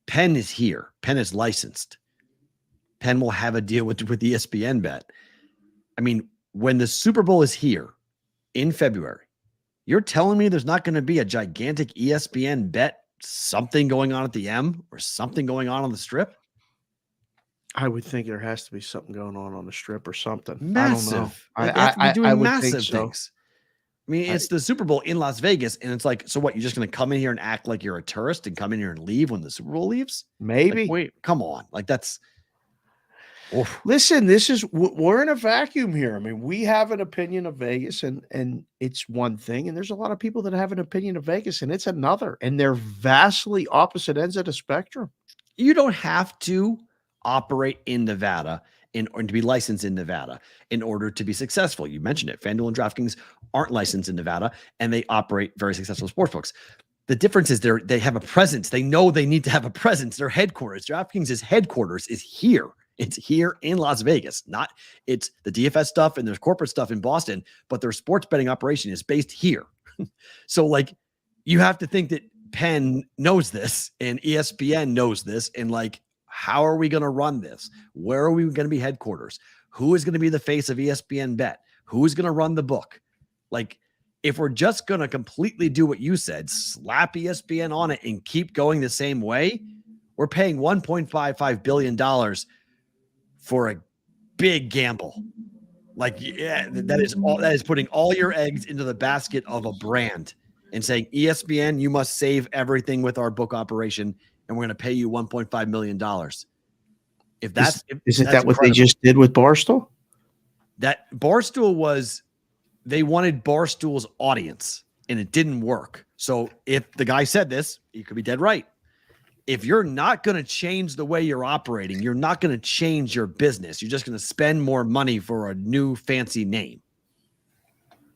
Penn is here. Penn is licensed. Penn will have a deal with ESPN Bet. I mean, when the Super Bowl is here in February, you're telling me there's not going to be a gigantic ESPN Bet something going on at the M or something going on the Strip? I would think there has to be something going on the Strip or something. Massive. I don't know. They have to be doing would massive think so. things. I mean, it's the Super Bowl in Las Vegas, and it's like, so what? You're just going to come in here and act like you're a tourist and come in here and leave when the Super Bowl leaves? Maybe. Like, wait, come on. Like, that's. Oof. Listen, we're in a vacuum here. I mean, we have an opinion of Vegas, and it's one thing, and there's a lot of people that have an opinion of Vegas, and it's another, and they're vastly opposite ends of the spectrum. You don't have to operate in Nevada or to be licensed in Nevada in order to be successful. You mentioned it. FanDuel and DraftKings aren't licensed in Nevada, and they operate very successful sportsbooks. The difference is they have a presence. They know they need to have a presence. Their headquarters, DraftKings' headquarters is here. It's here in Las Vegas. It's the DFS stuff and there's corporate stuff in Boston, but their sports betting operation is based here. So, like, you have to think that Penn knows this and ESPN knows this, and like, how are we going to run this? Where are we going to be headquarters? Who is going to be the face of ESPN Bet? Who is going to run the book? Like, if we're just going to completely do what you said, slap ESPN on it and keep going the same way, we're paying $1.55 billion for a big gamble. Like, yeah, that is putting all your eggs into the basket of a brand and saying, ESPN, you must save everything with our book operation, and we're going to pay you $1.5 million. Isn't that what they just did with Barstool? That Barstool they wanted Barstool's audience, and it didn't work. So if the guy said this, he could be dead right. If you're not going to change the way you're operating, you're not going to change your business. You're just going to spend more money for a new fancy name.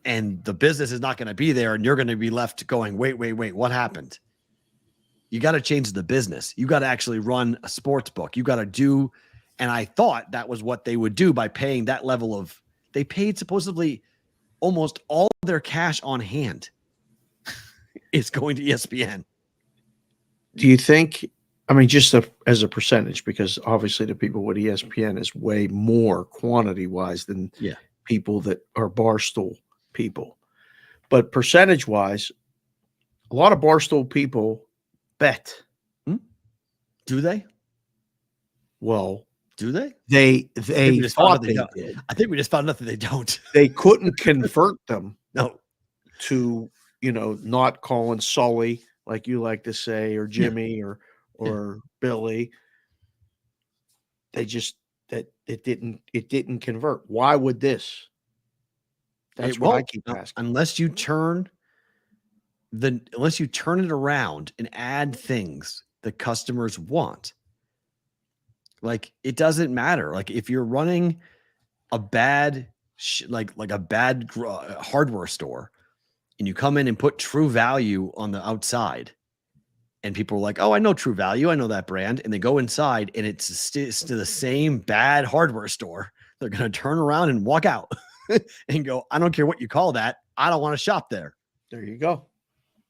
And the business is not going to be there, and you're going to be left going, wait, what happened? You got to change the business. You got to actually run a sports book. You got to do, and I thought that was what they would do by paying that level of, they paid supposedly almost all of their cash on hand is going to ESPN. Do you think, I mean, just as a percentage, because obviously the people with ESPN is way more quantity-wise than people that are Barstool people. But percentage-wise, a lot of Barstool people bet. Do they? Well, do they? They thought they did. I think we just found out that they don't. They couldn't convert them to, not calling Sully, like you like to say, or Jimmy or Billy. They just it didn't convert. Why would this? That's what I keep asking. Unless you turn it around and add things the customers want. Like, it doesn't matter. Like, if you're running a bad hardware store and you come in and put True Value on the outside, and people are like, oh, I know True Value. I know that brand. And they go inside and it's to the same bad hardware store. They're going to turn around and walk out and go, I don't care what you call that. I don't want to shop there. There you go.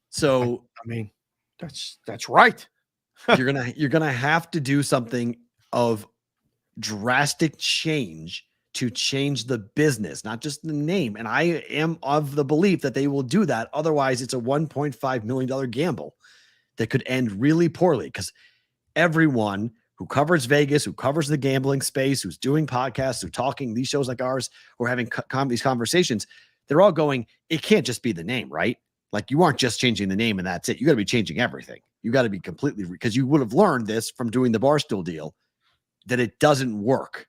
So, I mean, that's right. you're going to have to do something of drastic change to change the business, not just the name. And I am of the belief that they will do that. Otherwise, it's a $1.5 million gamble that could end really poorly, because everyone who covers Vegas, who covers the gambling space, who's doing podcasts, who's talking these shows like ours, who are having these conversations, they're all going, it can't just be the name, right? Like, you aren't just changing the name and that's it. You got to be changing everything. You got to be completely, because you would have learned this from doing the Barstool deal, that it doesn't work.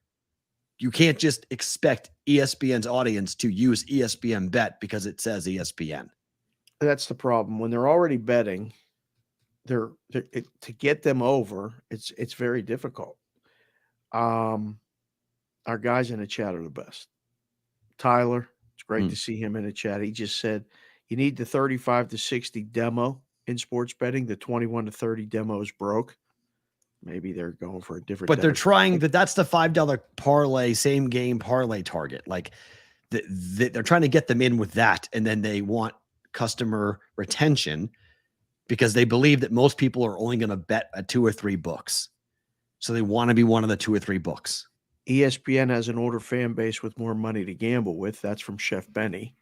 You can't just expect ESPN's audience to use ESPN Bet because it says ESPN. That's the problem. When they're already betting, to get them over, it's very difficult. Our guys in the chat are the best. Tyler, it's great to see him in the chat. He just said, you need the 35 to 60 demo in sports betting. The 21 to 30 demo is broke. Maybe they're going for a different. But they're trying that's the $5 parlay, same game parlay target. Like, they're trying to get them in with that. And then they want customer retention because they believe that most people are only going to bet at 2 or 3 books. So they want to be one of the 2 or 3 books. ESPN has an older fan base with more money to gamble with. That's from Chef Benny.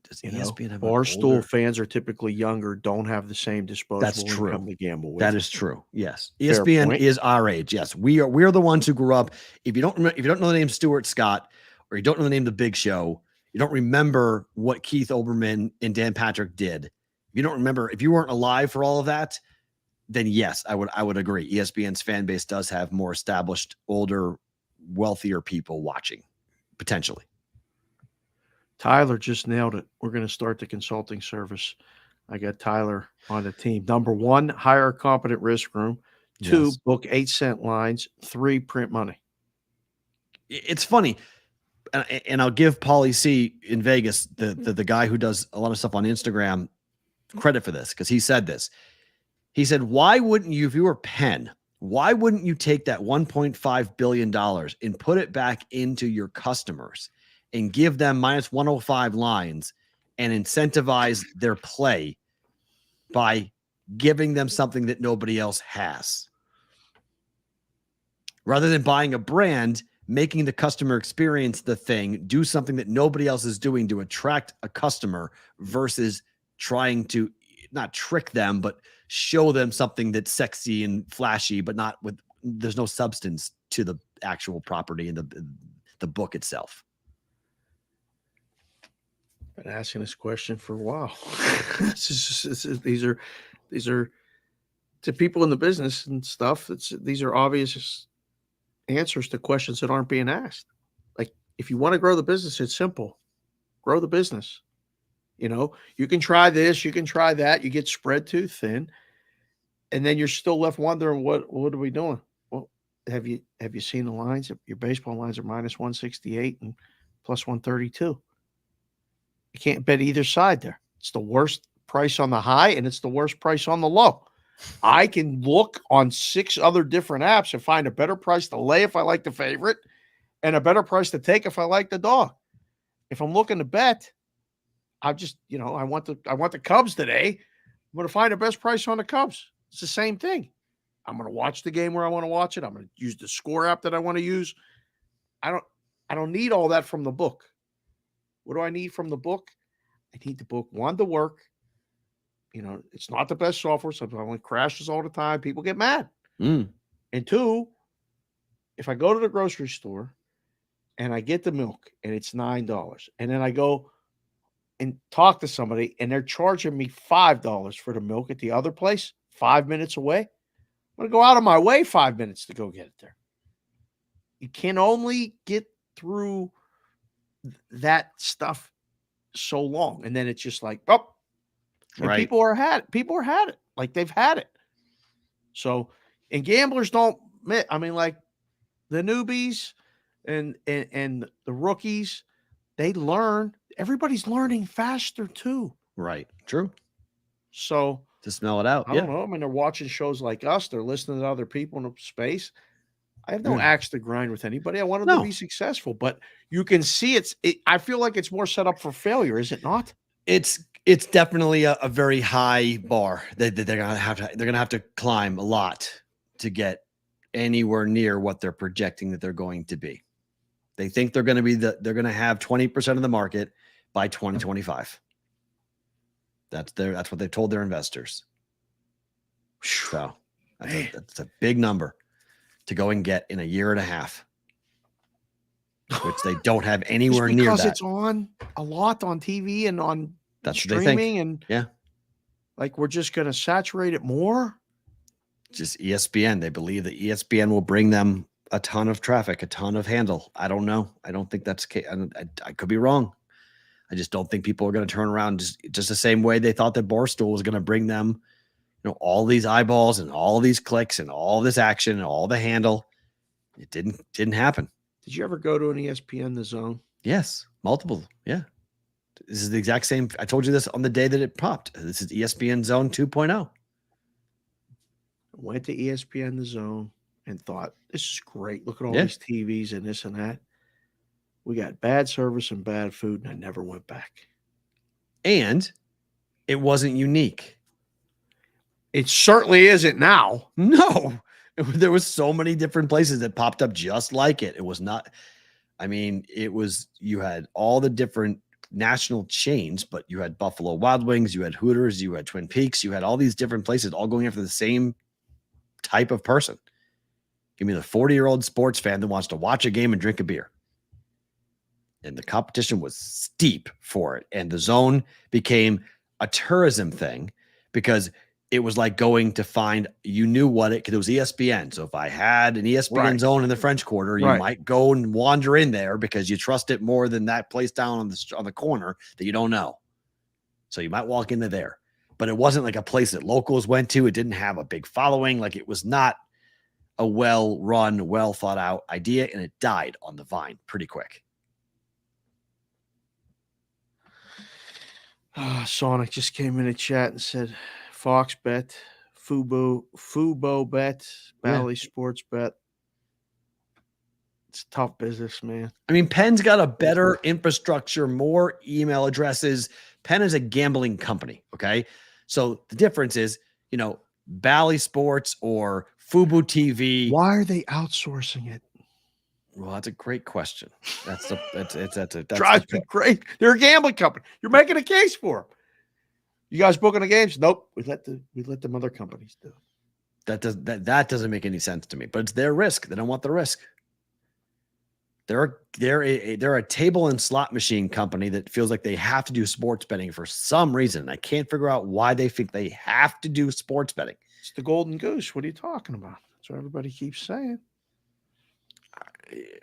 Does ESPN have Barstool fans are typically younger, don't have the same disposable income to gamble with. That is true. Yes. ESPN is our age. Yes. We're the ones who grew up. If you don't know the name Stuart Scott, or you don't know the name The Big Show, you don't remember what Keith Olbermann and Dan Patrick did. If you don't remember, if you weren't alive for all of that, then yes, I would agree. ESPN's fan base does have more established, older, wealthier people watching, potentially. Tyler just nailed it. We're going to start the consulting service. I got Tyler on the team. Number 1, hire a competent risk room. 2, book 8-cent lines. 3, print money. It's funny. And I'll give Paulie C in Vegas, the guy who does a lot of stuff on Instagram, credit for this, because he said this. He said, why wouldn't you, if you were Penn, why wouldn't you take that $1.5 billion and put it back into your customers and give them minus 105 lines and incentivize their play by giving them something that nobody else has? Rather than buying a brand, making the customer experience the thing, do something that nobody else is doing to attract a customer versus trying to not trick them, but show them something that's sexy and flashy, but not with, there's no substance to the actual property and the book itself. Been asking this question for a while. These are to people in the business and stuff. These are obvious answers to questions that aren't being asked. Like, if you want to grow the business, it's simple. Grow the business. You know, you can try this, you can try that. You get spread too thin, and then you're still left wondering, what are we doing? Well, have you seen the lines? Your baseball lines are minus 168 and plus 132. You can't bet either side there. It's the worst price on the high, and it's the worst price on the low. I can look on 6 other different apps and find a better price to lay if I like the favorite, and a better price to take if I like the dog. If I'm looking to bet, I just, I want the Cubs today. I'm going to find the best price on the Cubs. It's the same thing. I'm going to watch the game where I want to watch it. I'm going to use the score app that I want to use. I don't need all that from the book. What do I need from the book? I need the book, 1, to work. It's not the best software. Sometimes it crashes all the time. People get mad. And 2, if I go to the grocery store and I get the milk and it's $9, and then I go and talk to somebody and they're charging me $5 for the milk at the other place, 5 minutes away, I'm going to go out of my way 5 minutes to go get it there. You can only get through that stuff so long. And then it's just like, oh, right. People are had it. Like, they've had it. So, and gamblers don't, I mean, like, the newbies and the rookies, they learn everybody's learning faster too. Right. True. So to smell it out. I don't know. I mean, they're watching shows like us. They're listening to other people in space. I have no axe to grind with anybody. I want them to be successful, but you can see I feel like it's more set up for failure, is it not? It's definitely a very high bar that they're gonna have to climb a lot to get anywhere near what they're projecting that they're going to be. They think they're going to have 20% of the market by 2025. That's what they've told their investors. So that's a big number to go and get in a year and a half, which they don't have anywhere near that. Because it's on a lot on TV and on streaming, and like we're just going to saturate it more. Just ESPN. They believe that ESPN will bring them a ton of traffic, a ton of handle. I don't know. I don't think that's the case. I could be wrong. I just don't think people are going to turn around just the same way they thought that Barstool was going to bring them, all these eyeballs and all these clicks and all this action and all the handle. It didn't happen. Did you ever go to an ESPN The Zone? Yes, multiple. Yeah. This is the exact same. I told you this on the day that it popped. This is ESPN Zone 2.0. Went to ESPN The Zone and thought, this is great. Look at all these TVs and this and that. We got bad service and bad food, and I never went back. And it wasn't unique. It certainly isn't now. No. There was so many different places that popped up just like it. It was not, you had all the different national chains, but you had Buffalo Wild Wings, you had Hooters, you had Twin Peaks, you had all these different places all going after the same type of person. Give me the 40-year-old sports fan that wants to watch a game and drink a beer. And the competition was steep for it. And the Zone became a tourism thing because it was like going to find, you knew what because it was ESPN. So if I had an ESPN Zone in the French Quarter, you might go and wander in there because you trust it more than that place down on the corner that you don't know. So you might walk into there. But it wasn't like a place that locals went to. It didn't have a big following. Like it was not a well-run, well-thought-out idea, and it died on the vine pretty quick. Sonic just came in a chat and said, Fox Bet, Fubo Bet, Bally Sports Bet. It's tough business, man. I mean, Penn's got a better infrastructure, more email addresses. Penn is a gambling company, okay? So the difference is, Bally Sports or Fubo TV. Why are they outsourcing it? Well, that's a great question. That's drives me crazy. They're a gambling company. You're making a case for them. You guys booking the games? Nope. We let them other companies do it. That doesn't make any sense to me. But it's their risk. They don't want the risk. They're a table and slot machine company that feels like they have to do sports betting for some reason. I can't figure out why they think they have to do sports betting. It's the golden goose. What are you talking about? That's what everybody keeps saying.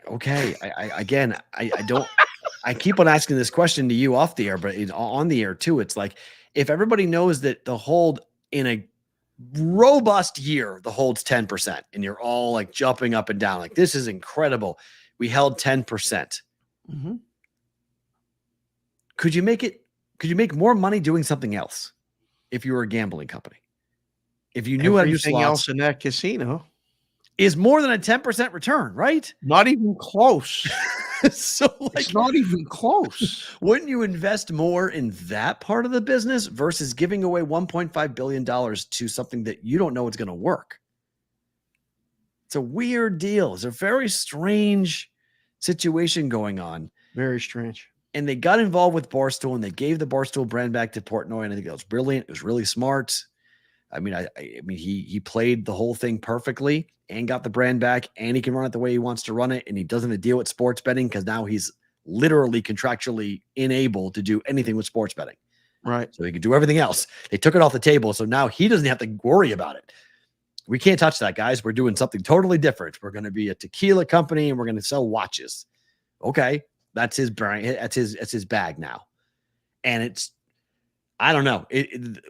Okay. I keep on asking this question to you off the air, but on the air too. It's like, if everybody knows that the hold in a robust year, the hold's 10%, and you're all like jumping up and down, like this is incredible. We held 10%. Mm-hmm. Could you make more money doing something else if you were a gambling company? If you knew everything else in that casino is more than a 10% return, right? Not even close. So it's not even close. Wouldn't you invest more in that part of the business versus giving away $1.5 billion to something that you don't know it's going to work? It's a weird deal. It's a very strange situation going on. Very strange. And they got involved with Barstool, and they gave the Barstool brand back to Portnoy, and I think that was brilliant. It was really smart. I mean, he played the whole thing perfectly and got the brand back, and he can run it the way he wants to run it, and he doesn't have to deal with sports betting because now he's literally contractually unable to do anything with sports betting. Right. So he can do everything else. They took it off the table, so now he doesn't have to worry about it. We can't touch that, guys. We're doing something totally different. We're going to be a tequila company, and we're going to sell watches. Okay, that's his brand. That's his bag now, and it's. I don't know.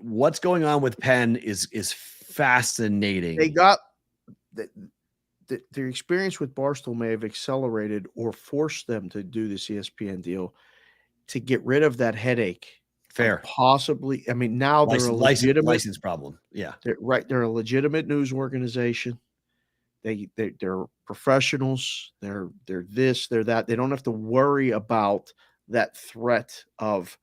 What's going on with Penn is fascinating. They got their experience with Barstool may have accelerated or forced them to do this ESPN deal. to get rid of that headache. Fair. Possibly. I mean, now they're a legitimate license problem. Yeah. They're a legitimate news organization. They're professionals. They're this, they're that. They don't have to worry about that threat of,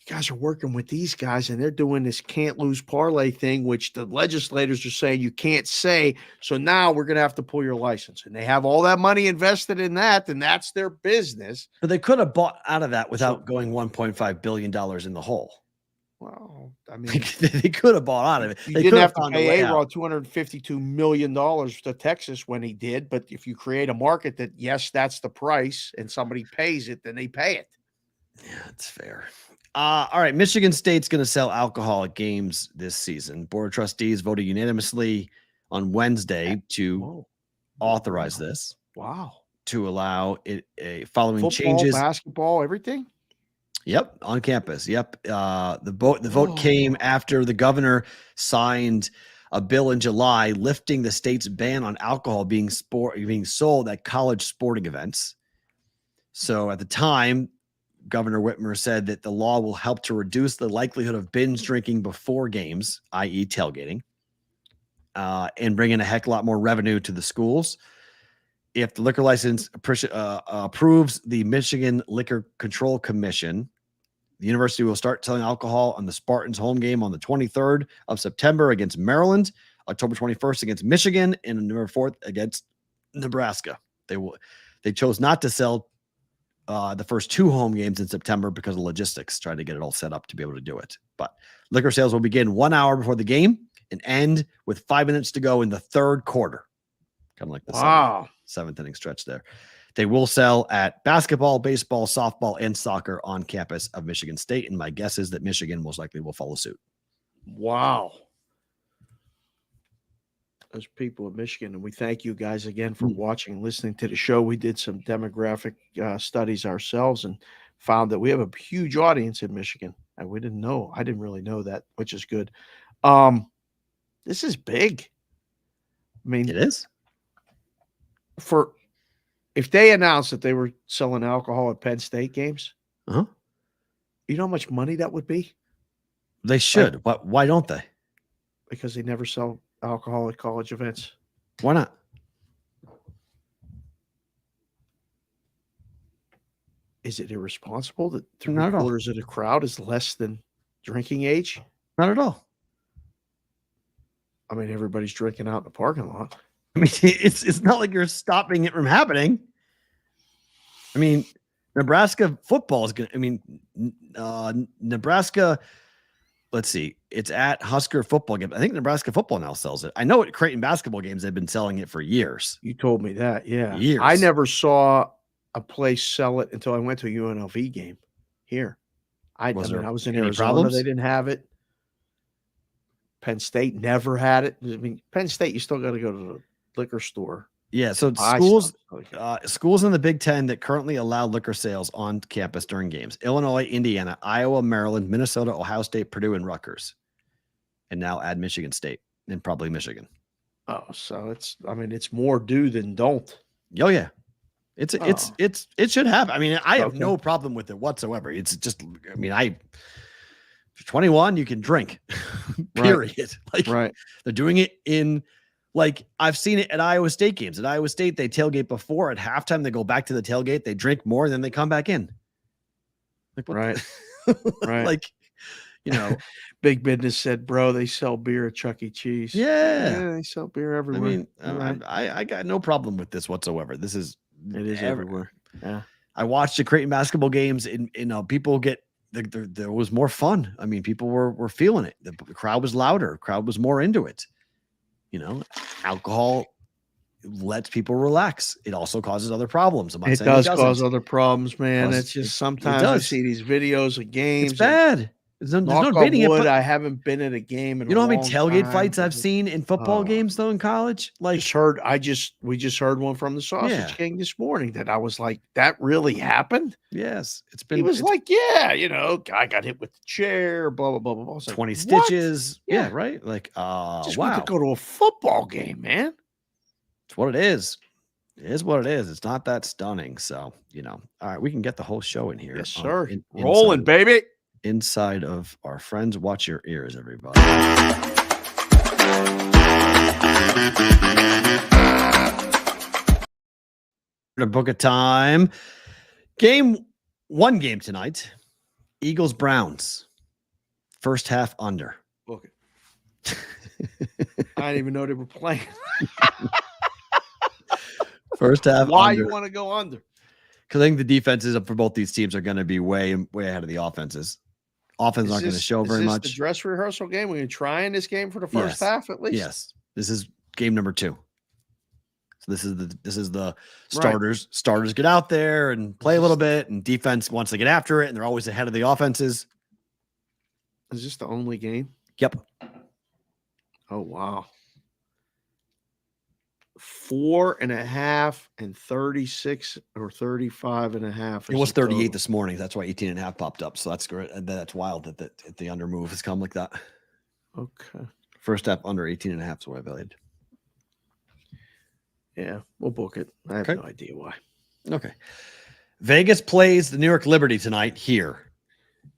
you guys are working with these guys and they're doing this can't lose parlay thing, which the legislators are saying you can't say. So now we're going to have to pull your license, and they have all that money invested in that, and that's their business. But they could have bought out of that without going $1.5 billion in the hole. Well, I mean, they could have bought out of it. They didn't have to pay A-Rod $252 million to Texas when he did. But if you create a market that, yes, that's the price, and somebody pays it, then they pay it. Yeah, that's fair. All right. Michigan State's going to sell alcohol at games this season. Board of Trustees voted unanimously on Wednesday to authorize this. Wow. To allow it following Football, changes. Basketball, everything. Yep. On campus. Yep. The vote came after the governor signed a bill in July lifting the state's ban on alcohol being sold at college sporting events. So at the time, Governor Whitmer said that the law will help to reduce the likelihood of binge drinking before games, i.e. tailgating, and bring in a heck of a lot more revenue to the schools. If the liquor license approves the Michigan Liquor Control Commission, the university will start selling alcohol on the Spartans home game on the 23rd of September against Maryland, October 21st against Michigan, and November 4th against Nebraska. They chose not to sell the first two home games in September because of logistics, trying to get it all set up to be able to do it. But liquor sales will begin 1 hour before the game and end with 5 minutes to go in the third quarter. Kind of like the seventh inning stretch there. They will sell at basketball, baseball, softball, and soccer on campus of Michigan State. And my guess is that Michigan most likely will follow suit. Wow. Those people in Michigan, and we thank you guys again for watching and listening to the show. We did some demographic studies ourselves and found that we have a huge audience in Michigan, and we didn't know. I didn't really know that, which is good. This is big. I mean, it is. If they announced that they were selling alcohol at Penn State games, you know how much money that would be? They should. But why don't they? Because they never sell alcohol at college events. Why not? Is it irresponsible that 3/4 of the crowd is less than drinking age? Not at all. I mean, everybody's drinking out in the parking lot. I mean, it's not like you're stopping it from happening. I mean, Nebraska football is going to, I mean, Nebraska, let's see, it's at Husker football game. I think Nebraska football now sells it. I know at Creighton basketball games, they've been selling it for years. You told me that. Yeah. Years. I never saw a place sell it until I went to a UNLV game here. I was in Arizona. Problems? They didn't have it. Penn State never had it. I mean, Penn State, you still got to go to the liquor store. Yeah, so schools in the Big Ten that currently allow liquor sales on campus during games: Illinois, Indiana, Iowa, Maryland, Minnesota, Ohio State, Purdue, and Rutgers. And now add Michigan State and probably Michigan. Oh, so it's more do than don't. Oh yeah, it should happen. I mean, I have no problem with it whatsoever. It's just, I mean, if you're 21, you can drink. Period. They're doing it in. Like, I've seen it at Iowa State games. At Iowa State, they tailgate before. At halftime, they go back to the tailgate. They drink more, then they come back in. Like, what? Right. Right. Like, you know. Big Business said, bro, they sell beer at Chuck E. Cheese. Yeah. They sell beer everywhere. I mean, I got no problem with this whatsoever. It is everywhere. Yeah. I watched the Creighton basketball games, and people get, there was more fun. I mean, people were feeling it. The crowd was louder. The crowd was more into it. You know, alcohol lets people relax. It also causes other problems. It does cause other problems, man. It's just sometimes I see these videos of games. It's bad. There's no debating it. I haven't been at a game in you know how many tailgate fights I've seen in football games though in college? Like, we just heard one from the Sausage King this morning that I was like, that really happened? Yes. He was like, yeah, you know, guy got hit with the chair, blah, blah, blah, blah. 20 stitches. Yeah, right. Like, just want to go to a football game, man. It's what it is. It is what it is. It's not that stunning. So, all right, we can get the whole show in here. Yes, sir. inside, Rolling, baby. Inside of our friends. Watch your ears, everybody. To book a time. One game tonight. Eagles Browns. First half under. Book it. I didn't even know they were playing. First half. Why under. You want to go under? Because I think the defenses for both these teams are going to be way ahead of the offenses. Offenses aren't going to show very much. The dress rehearsal game. We're going to try in this game for the first half at least. Yes, this is game number 2. So this is the starters. Right. Starters get out there and play a little bit, and defense wants to get after it, and they're always ahead of the offenses. Is this the only game? Yep. Oh wow. 4.5 and 36 or 35.5. It was 38 total. This morning. That's why 18.5 popped up. So that's great. That's wild that the under move has come like that. Okay. First half under 18.5 is what I valued. Yeah, we'll book it. I have no idea why. Okay. Vegas plays the New York Liberty tonight here.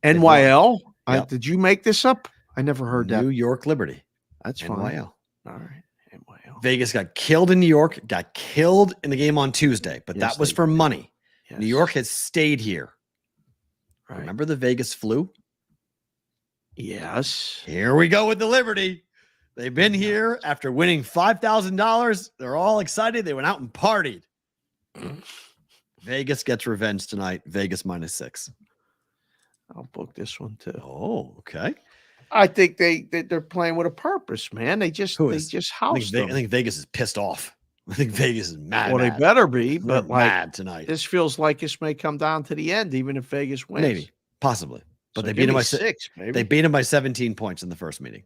NYL? Yep. Did you make this up? I never heard that. New York Liberty. That's NYL. fine. All right. NYL. Vegas got killed in New York, got killed in the game on Tuesday, but that was for money. Yes. New York has stayed here. Right. Remember the Vegas flu? Yes. Here we go with the Liberty. They've been here after winning $5,000. They're all excited. They went out and partied. Vegas gets revenge tonight. Vegas -6. I'll book this one too. Oh, okay. I think they're playing with a purpose, man. They just housed them. I think Vegas is pissed off. I think Vegas is mad. Well, they better be, but mad tonight. This feels like this may come down to the end, even if Vegas wins. Maybe, possibly, but so they beat him by 6. Maybe they beat him by 17 points in the first meeting.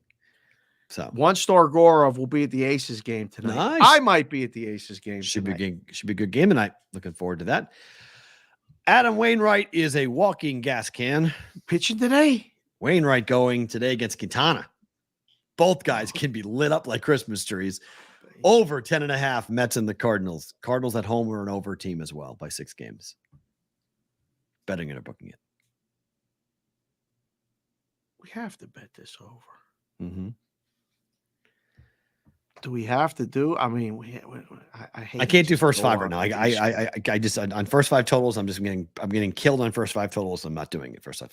So One-Star Gorov will be at the Aces game tonight. Nice. I might be at the Aces game. Should be a good game tonight. Looking forward to that. Adam Wainwright is a walking gas can. Pitching today. Wainwright going today against Quintana. Both guys can be lit up like Christmas trees. Over 10.5 Mets and the Cardinals. Cardinals at home are an over team as well by 6 games. Betting it or booking it. We have to bet this over. Mm-hmm. Do we have to do? I mean, I can't do first 5 right now. I just on first 5 totals. I'm getting killed on first 5 totals. I'm not doing it first 5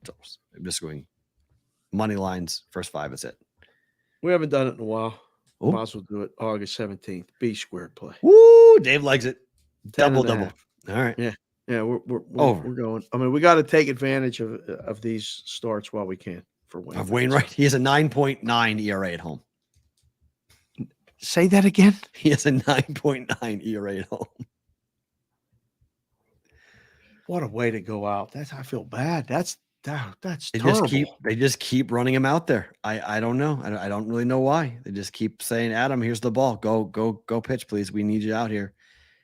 totals. I'm just going money lines. First 5 is it. We haven't done it in a while. Ooh. Might as well do it August 17th. B squared play. Woo! Dave likes it. Double. All right. Yeah. We're going. I mean, we got to take advantage of these starts while we can for Wainwright. Of Wainwright, he has a 9.9 ERA at home. Say that again. He has a 9.9 ERA at home. What a way to go out. I feel bad. That's they terrible. They just keep running him out there. I don't know. I don't really know why. They just keep saying, Adam, here's the ball. Go pitch, please. We need you out here.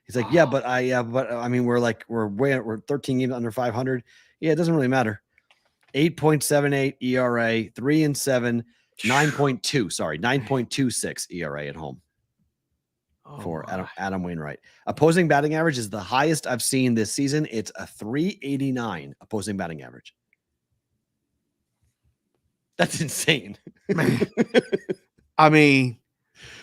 He's like, but I mean, we're 13 games under 500. Yeah, it doesn't really matter. 8.78 ERA, 3-7. 9.26 ERA at home for Adam Wainwright. Opposing batting average is the highest I've seen this season. It's a 389 opposing batting average. That's insane. Man. I mean,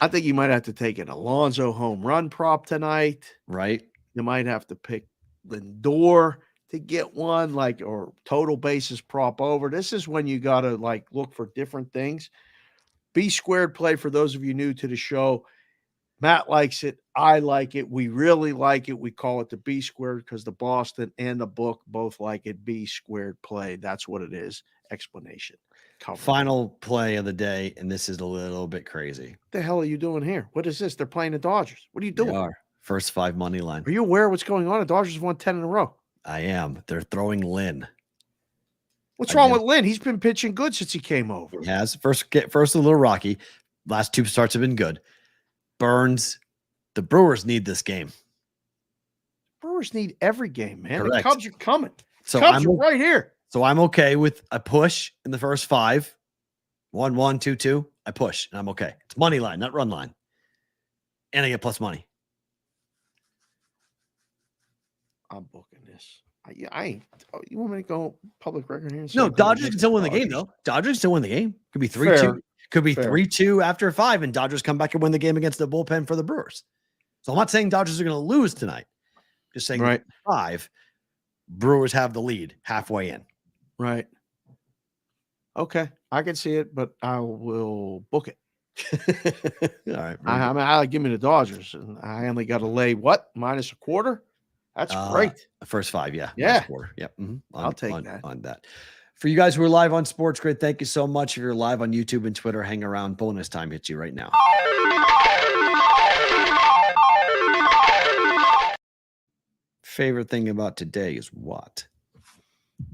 I think you might have to take an Alonso home run prop tonight. Right. You might have to pick Lindor to get one, or total bases prop over. This is when you got to look for different things. B squared play for those of you new to the show. Matt likes it. I like it. We really like it. We call it the B squared because the Boston and the book both like it. B squared play. That's what it is. Explanation. Final play of the day, and this is a little bit crazy. What the hell are you doing here? What is this? They're playing the Dodgers. What are you doing? They are. First 5 money line. Are you aware of what's going on? The Dodgers won 10 in a row. I am. They're throwing Lynn. What's wrong with Lynn? He's been pitching good since he came over. He has. First a little rocky. Last 2 starts have been good. Burns. The Brewers need this game. Brewers need every game, man. Correct. The Cubs are coming. So Cubs are right here. So I'm okay with a push in the first 5. 1-1, 2-2. I push, and I'm okay. It's money line, not run line. And I get plus money. I'm booking this. I ain't. Oh, you want me to go public record here? No, Dodgers can still win the game, though. Dodgers can still win the game. Could be 3-2. Could be 3-2 after 5, and Dodgers come back and win the game against the bullpen for the Brewers. So I'm not saying Dodgers are going to lose tonight. Just saying, right. 5, Brewers have the lead halfway in. Right. Okay, I can see it, but I will book it. All right. I give me the Dodgers, and I only got to lay what -1/4. That's great. The first 5, yeah. -1/4. Yep. I'll take that. On that. For you guys who are live on Sports Grid, thank you so much. If you're live on YouTube and Twitter, hang around. Bonus time hits you right now. Favorite thing about today is what?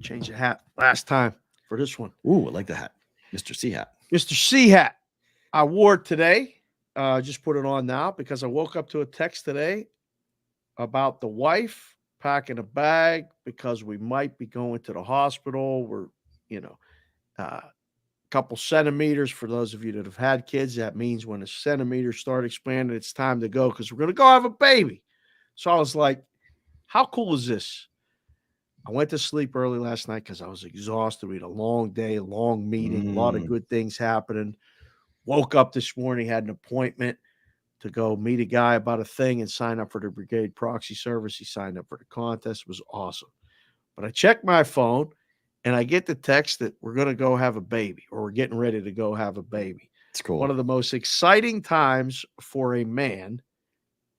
Change the hat last time for this one. Ooh, I like the hat. Mr. C hat. Mr. C hat. I wore it today. Just put it on now because I woke up to a text today about the wife packing a bag because we might be going to the hospital. We're, a couple centimeters. For those of you that have had kids, that means when the centimeters start expanding, it's time to go because we're going to go have a baby. So I was like, how cool is this? I went to sleep early last night because I was exhausted. We had a long day, a long meeting, a lot of good things happening. Woke up this morning, had an appointment to go meet a guy about a thing and sign up for the Brigade Proxy service. He signed up for the contest. It was awesome. But I checked my phone, and I get the text that we're going to go have a baby, or we're getting ready to go have a baby. It's cool. One of the most exciting times for a man.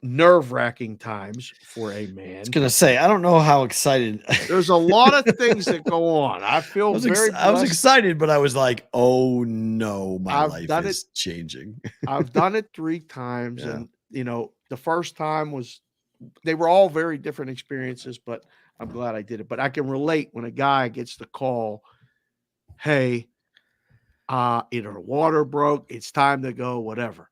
Nerve-wracking times for a man. I was going to say, I don't know how excited. There's a lot of things that go on. I feel I was excited, but I was like, oh no, my life is changing. I've done it 3 times. Yeah. And, the first time they were all very different experiences, but I'm glad I did it. But I can relate when a guy gets the call, hey, either the water broke, it's time to go, whatever.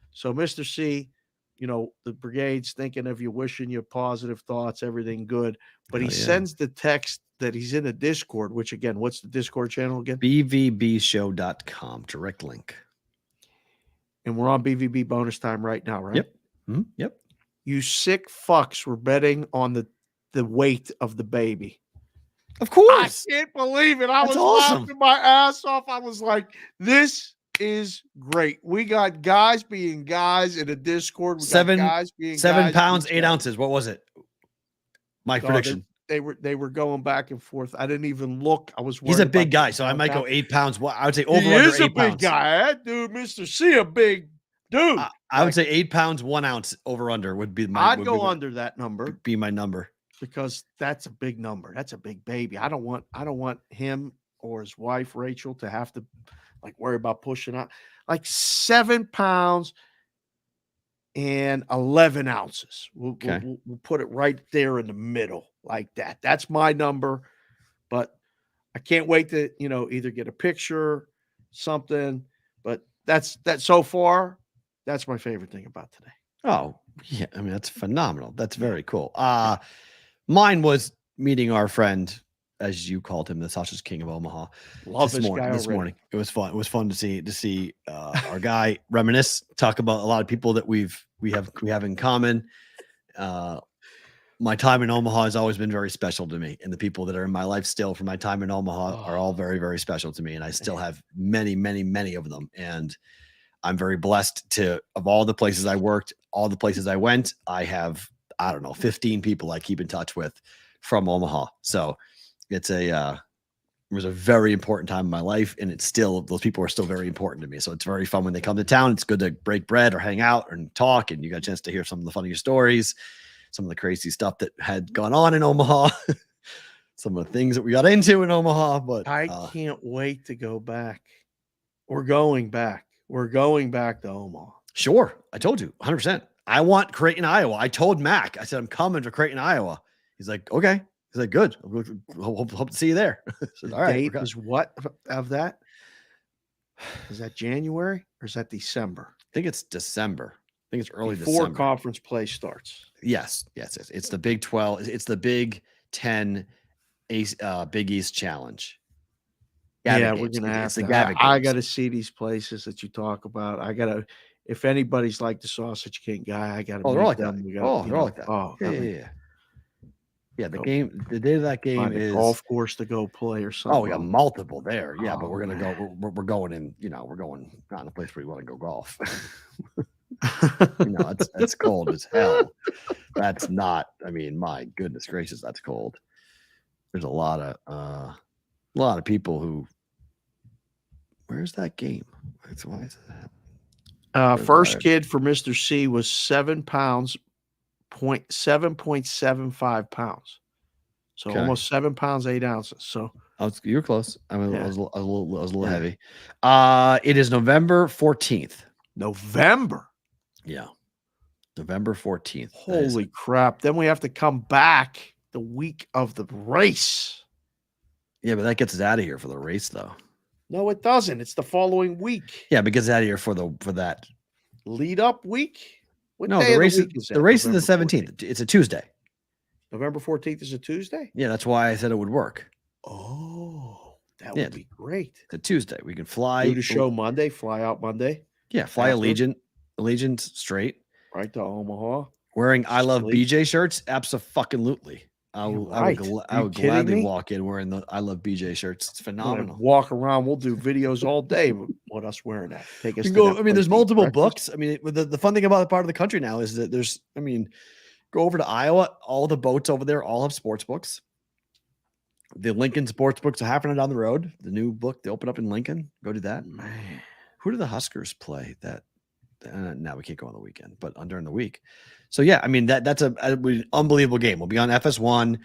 So Mr. C, the Brigade's thinking of you, wishing you positive thoughts, everything good. But he sends the text that he's in a Discord, which, again, what's the Discord channel again? BVBshow.com, direct link. And we're on BVB bonus time right now, right? Yep. Mm-hmm. Yep. You sick fucks were betting on the weight of the baby. Of course. I can't believe it. That's awesome. Laughing my ass off. I was like, this is great. We got guys being guys in a Discord. 7 pounds, 8 ounces. What was it? My prediction. They were going back and forth. I didn't even look. I was worried. He's a big guy, so I might go 8 pounds. I would say over he under is 8 a big pounds. Guy. That dude, Mr. C, a big dude. I would say 8 pounds, 1 ounce over under would be my. I'd go under that number. Be my number because that's a big number. That's a big baby. I don't want him or his wife Rachel to have to worry about pushing out. 7 pounds and 11 ounces. We'll put it right there in the middle like that. That's my number. But I can't wait to, either get a picture, something. But that's so far. That's my favorite thing about today. Oh, yeah. I mean, that's phenomenal. That's very cool. Mine was meeting our friend, as you called him, the Sausage King of Omaha. Love this morning. It was fun. It was fun to see our guy reminisce, talk about a lot of people that we have in common. My time in Omaha has always been very special to me, and the people that are in my life still from my time in Omaha are all very, very special to me. And I still have many, many, many of them. And I'm very blessed of all the places I worked, all the places I went. I have, 15 people I keep in touch with from Omaha. So it was a very important time in my life, and those people are still very important to me. So it's very fun when they come to town. It's good to break bread or hang out and talk, and you got a chance to hear some of the funnier stories, some of the crazy stuff that had gone on in Omaha, some of the things that we got into in Omaha. But I can't wait to go back. We're going back. We're going back to Omaha. Sure. I told you 100%. I want Creighton, Iowa. I told Mac, I said, I'm coming to Creighton, Iowa. He's like, okay. He's like, good. Hope to see you there. Said, all right. Date is what of that? Is that January or is that December? I think it's December. I think it's early Before December. Conference play starts. Yes. It's the Big 12. It's the Big 10 Big East Challenge. Yeah, we're gonna have to. I got to see these places that you talk about. I gotta. If anybody's like the Sausage King guy, I got to. Oh, they're all like that. They're all like that. Oh, yeah. Yeah, the day of that game is golf course to go play or something. Oh, we got multiple there. Yeah, but we're gonna go. We're going in. We're going not in a place where we want to go golf. It's cold as hell. That's not. I mean, my goodness gracious, that's cold. There's a lot of people who. Where's that game? Why is that? First kid for Mr. C was 7 pounds. 7.75 pounds. So almost 7 pounds, 8 ounces. So you're close. I was a little heavy. It is November 14th. November. Yeah. November 14th. Holy crap. Then we have to come back the week of the race. Yeah, but that gets us out of here for the race, though. No, it doesn't. It's the following week. Yeah, but it gets out of here for that lead up week. The race is the 17th. 14th? It's a Tuesday. November 14th is a Tuesday? Yeah, that's why I said it would work. Oh, that would be great. It's a Tuesday. We can fly. Do the show Monday, fly out Monday. Yeah, fly Allegiant straight. Right to Omaha. Wearing I Love BJ shirts? Absolutely. I would gladly walk in wearing the I Love BJ shirts. It's phenomenal. Walk around. We'll do videos all day with us wearing that. Take us there's multiple books. I mean, the fun thing about the part of the country now is that go over to Iowa. All the boats over there all have sports books. The Lincoln sports books are happening down the road. The new book, they open up in Lincoln. Go do that. Man. Who do the Huskers play? Now we can't go on the weekend, but during the week. So yeah, I mean that's an unbelievable game. We'll be on FS1.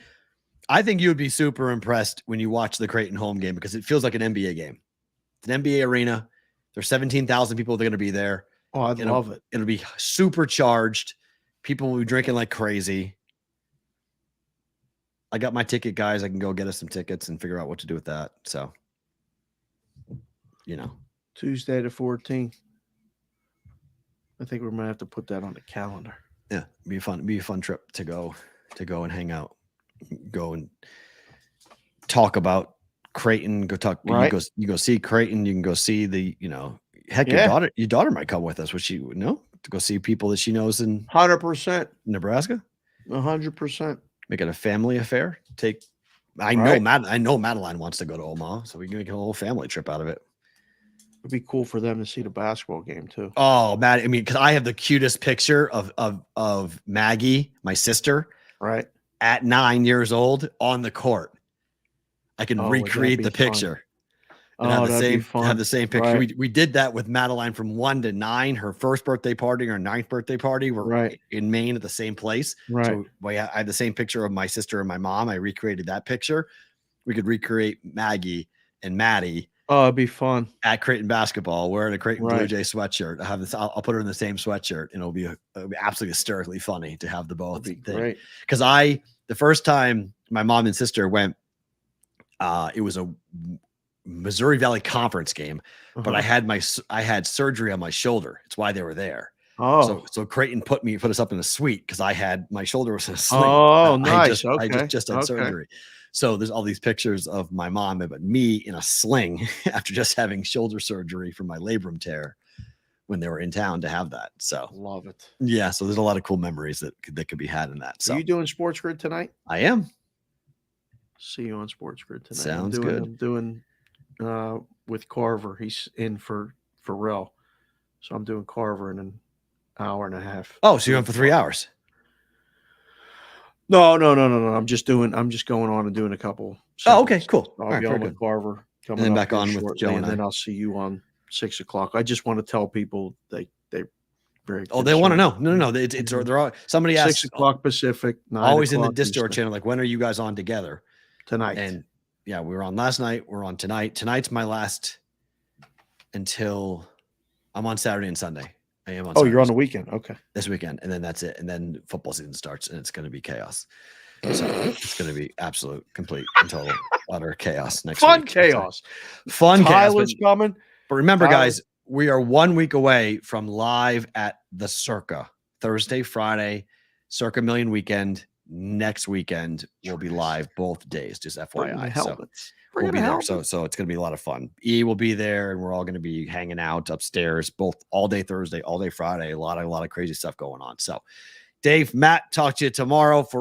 I think you would be super impressed when you watch the Creighton home game because it feels like an NBA game. It's an NBA arena. There's 17,000 people that are going to be there. Oh, I love it. It'll be supercharged. People will be drinking like crazy. I got my ticket, guys. I can go get us some tickets and figure out what to do with that. So, Tuesday the 14th. I think we're gonna have to put that on the calendar. Yeah, be a fun trip to go and hang out, go and talk about Creighton. Go talk. Right. You go see Creighton. You can go see the. Heck, your daughter might come with us. Would she? No, to go see people that she knows in 100% Nebraska. 100%. Make it a family affair. I know Madeline wants to go to Omaha, so we can make a whole family trip out of it. It'd be cool for them to see the basketball game too. Oh, Matt! I mean, because I have the cutest picture of Maggie, my sister, right at 9 years old on the court. I can recreate the picture. And have the same picture. Right. We did that with Madeline from 1 to 9. Her first birthday party, her 9th birthday party were in Maine at the same place. Right. So I had the same picture of my sister and my mom. I recreated that picture. We could recreate Maggie and Maddie. Oh, it'd be fun at Creighton basketball wearing a Creighton Blue Jay sweatshirt. I have this. I'll put her in the same sweatshirt, and it'll be absolutely hysterically funny to have the both. Great. Because the first time my mom and sister went, it was a Missouri Valley Conference game, but I had surgery on my shoulder. It's why they were there. Oh, so Creighton put us up in a suite because my shoulder was in a sling. Oh, nice. I just had surgery. So there's all these pictures of my mom, but me in a sling after just having shoulder surgery from my labrum tear when they were in town to have that. So love it. Yeah. So there's a lot of cool memories that could be had in that. So are you doing Sports Grid tonight? I am. See you on Sports Grid tonight. Sounds good. I'm doing with Carver. He's in for Perrault. So I'm doing Carver in an hour and a half. Oh, so you're on for 3 hours. No. I'm just going on and doing a couple. Oh, okay, cool. I'll be on with Carver. And then back on with Joe and then I'll see you on 6 o'clock. I just want to tell people they very. Oh, they want to know. No. They're all, somebody asked 6 o'clock Pacific. 9 always in the Discord channel. Like, when are you guys on together? Tonight. And yeah, we were on last night. We're on tonight. Tonight's my last until I'm on Saturday and Sunday. I am on. Oh, you're on the weekend. Okay. This weekend. And then that's it. And then football season starts and it's going to be chaos. So it's going to be absolute, complete, and total, utter chaos next week. Fun chaos. Tyler's coming. But remember, guys, we are 1 week away from live at the Circa. Thursday, Friday, Circa Million Weekend. Next weekend we'll be live both days, just FYI. So we'll be there. So it's going to be a lot of fun. E will be there, and we're all going to be hanging out upstairs, both all day Thursday, all day Friday. A lot of crazy stuff going on. So, Dave, Matt, talk to you tomorrow for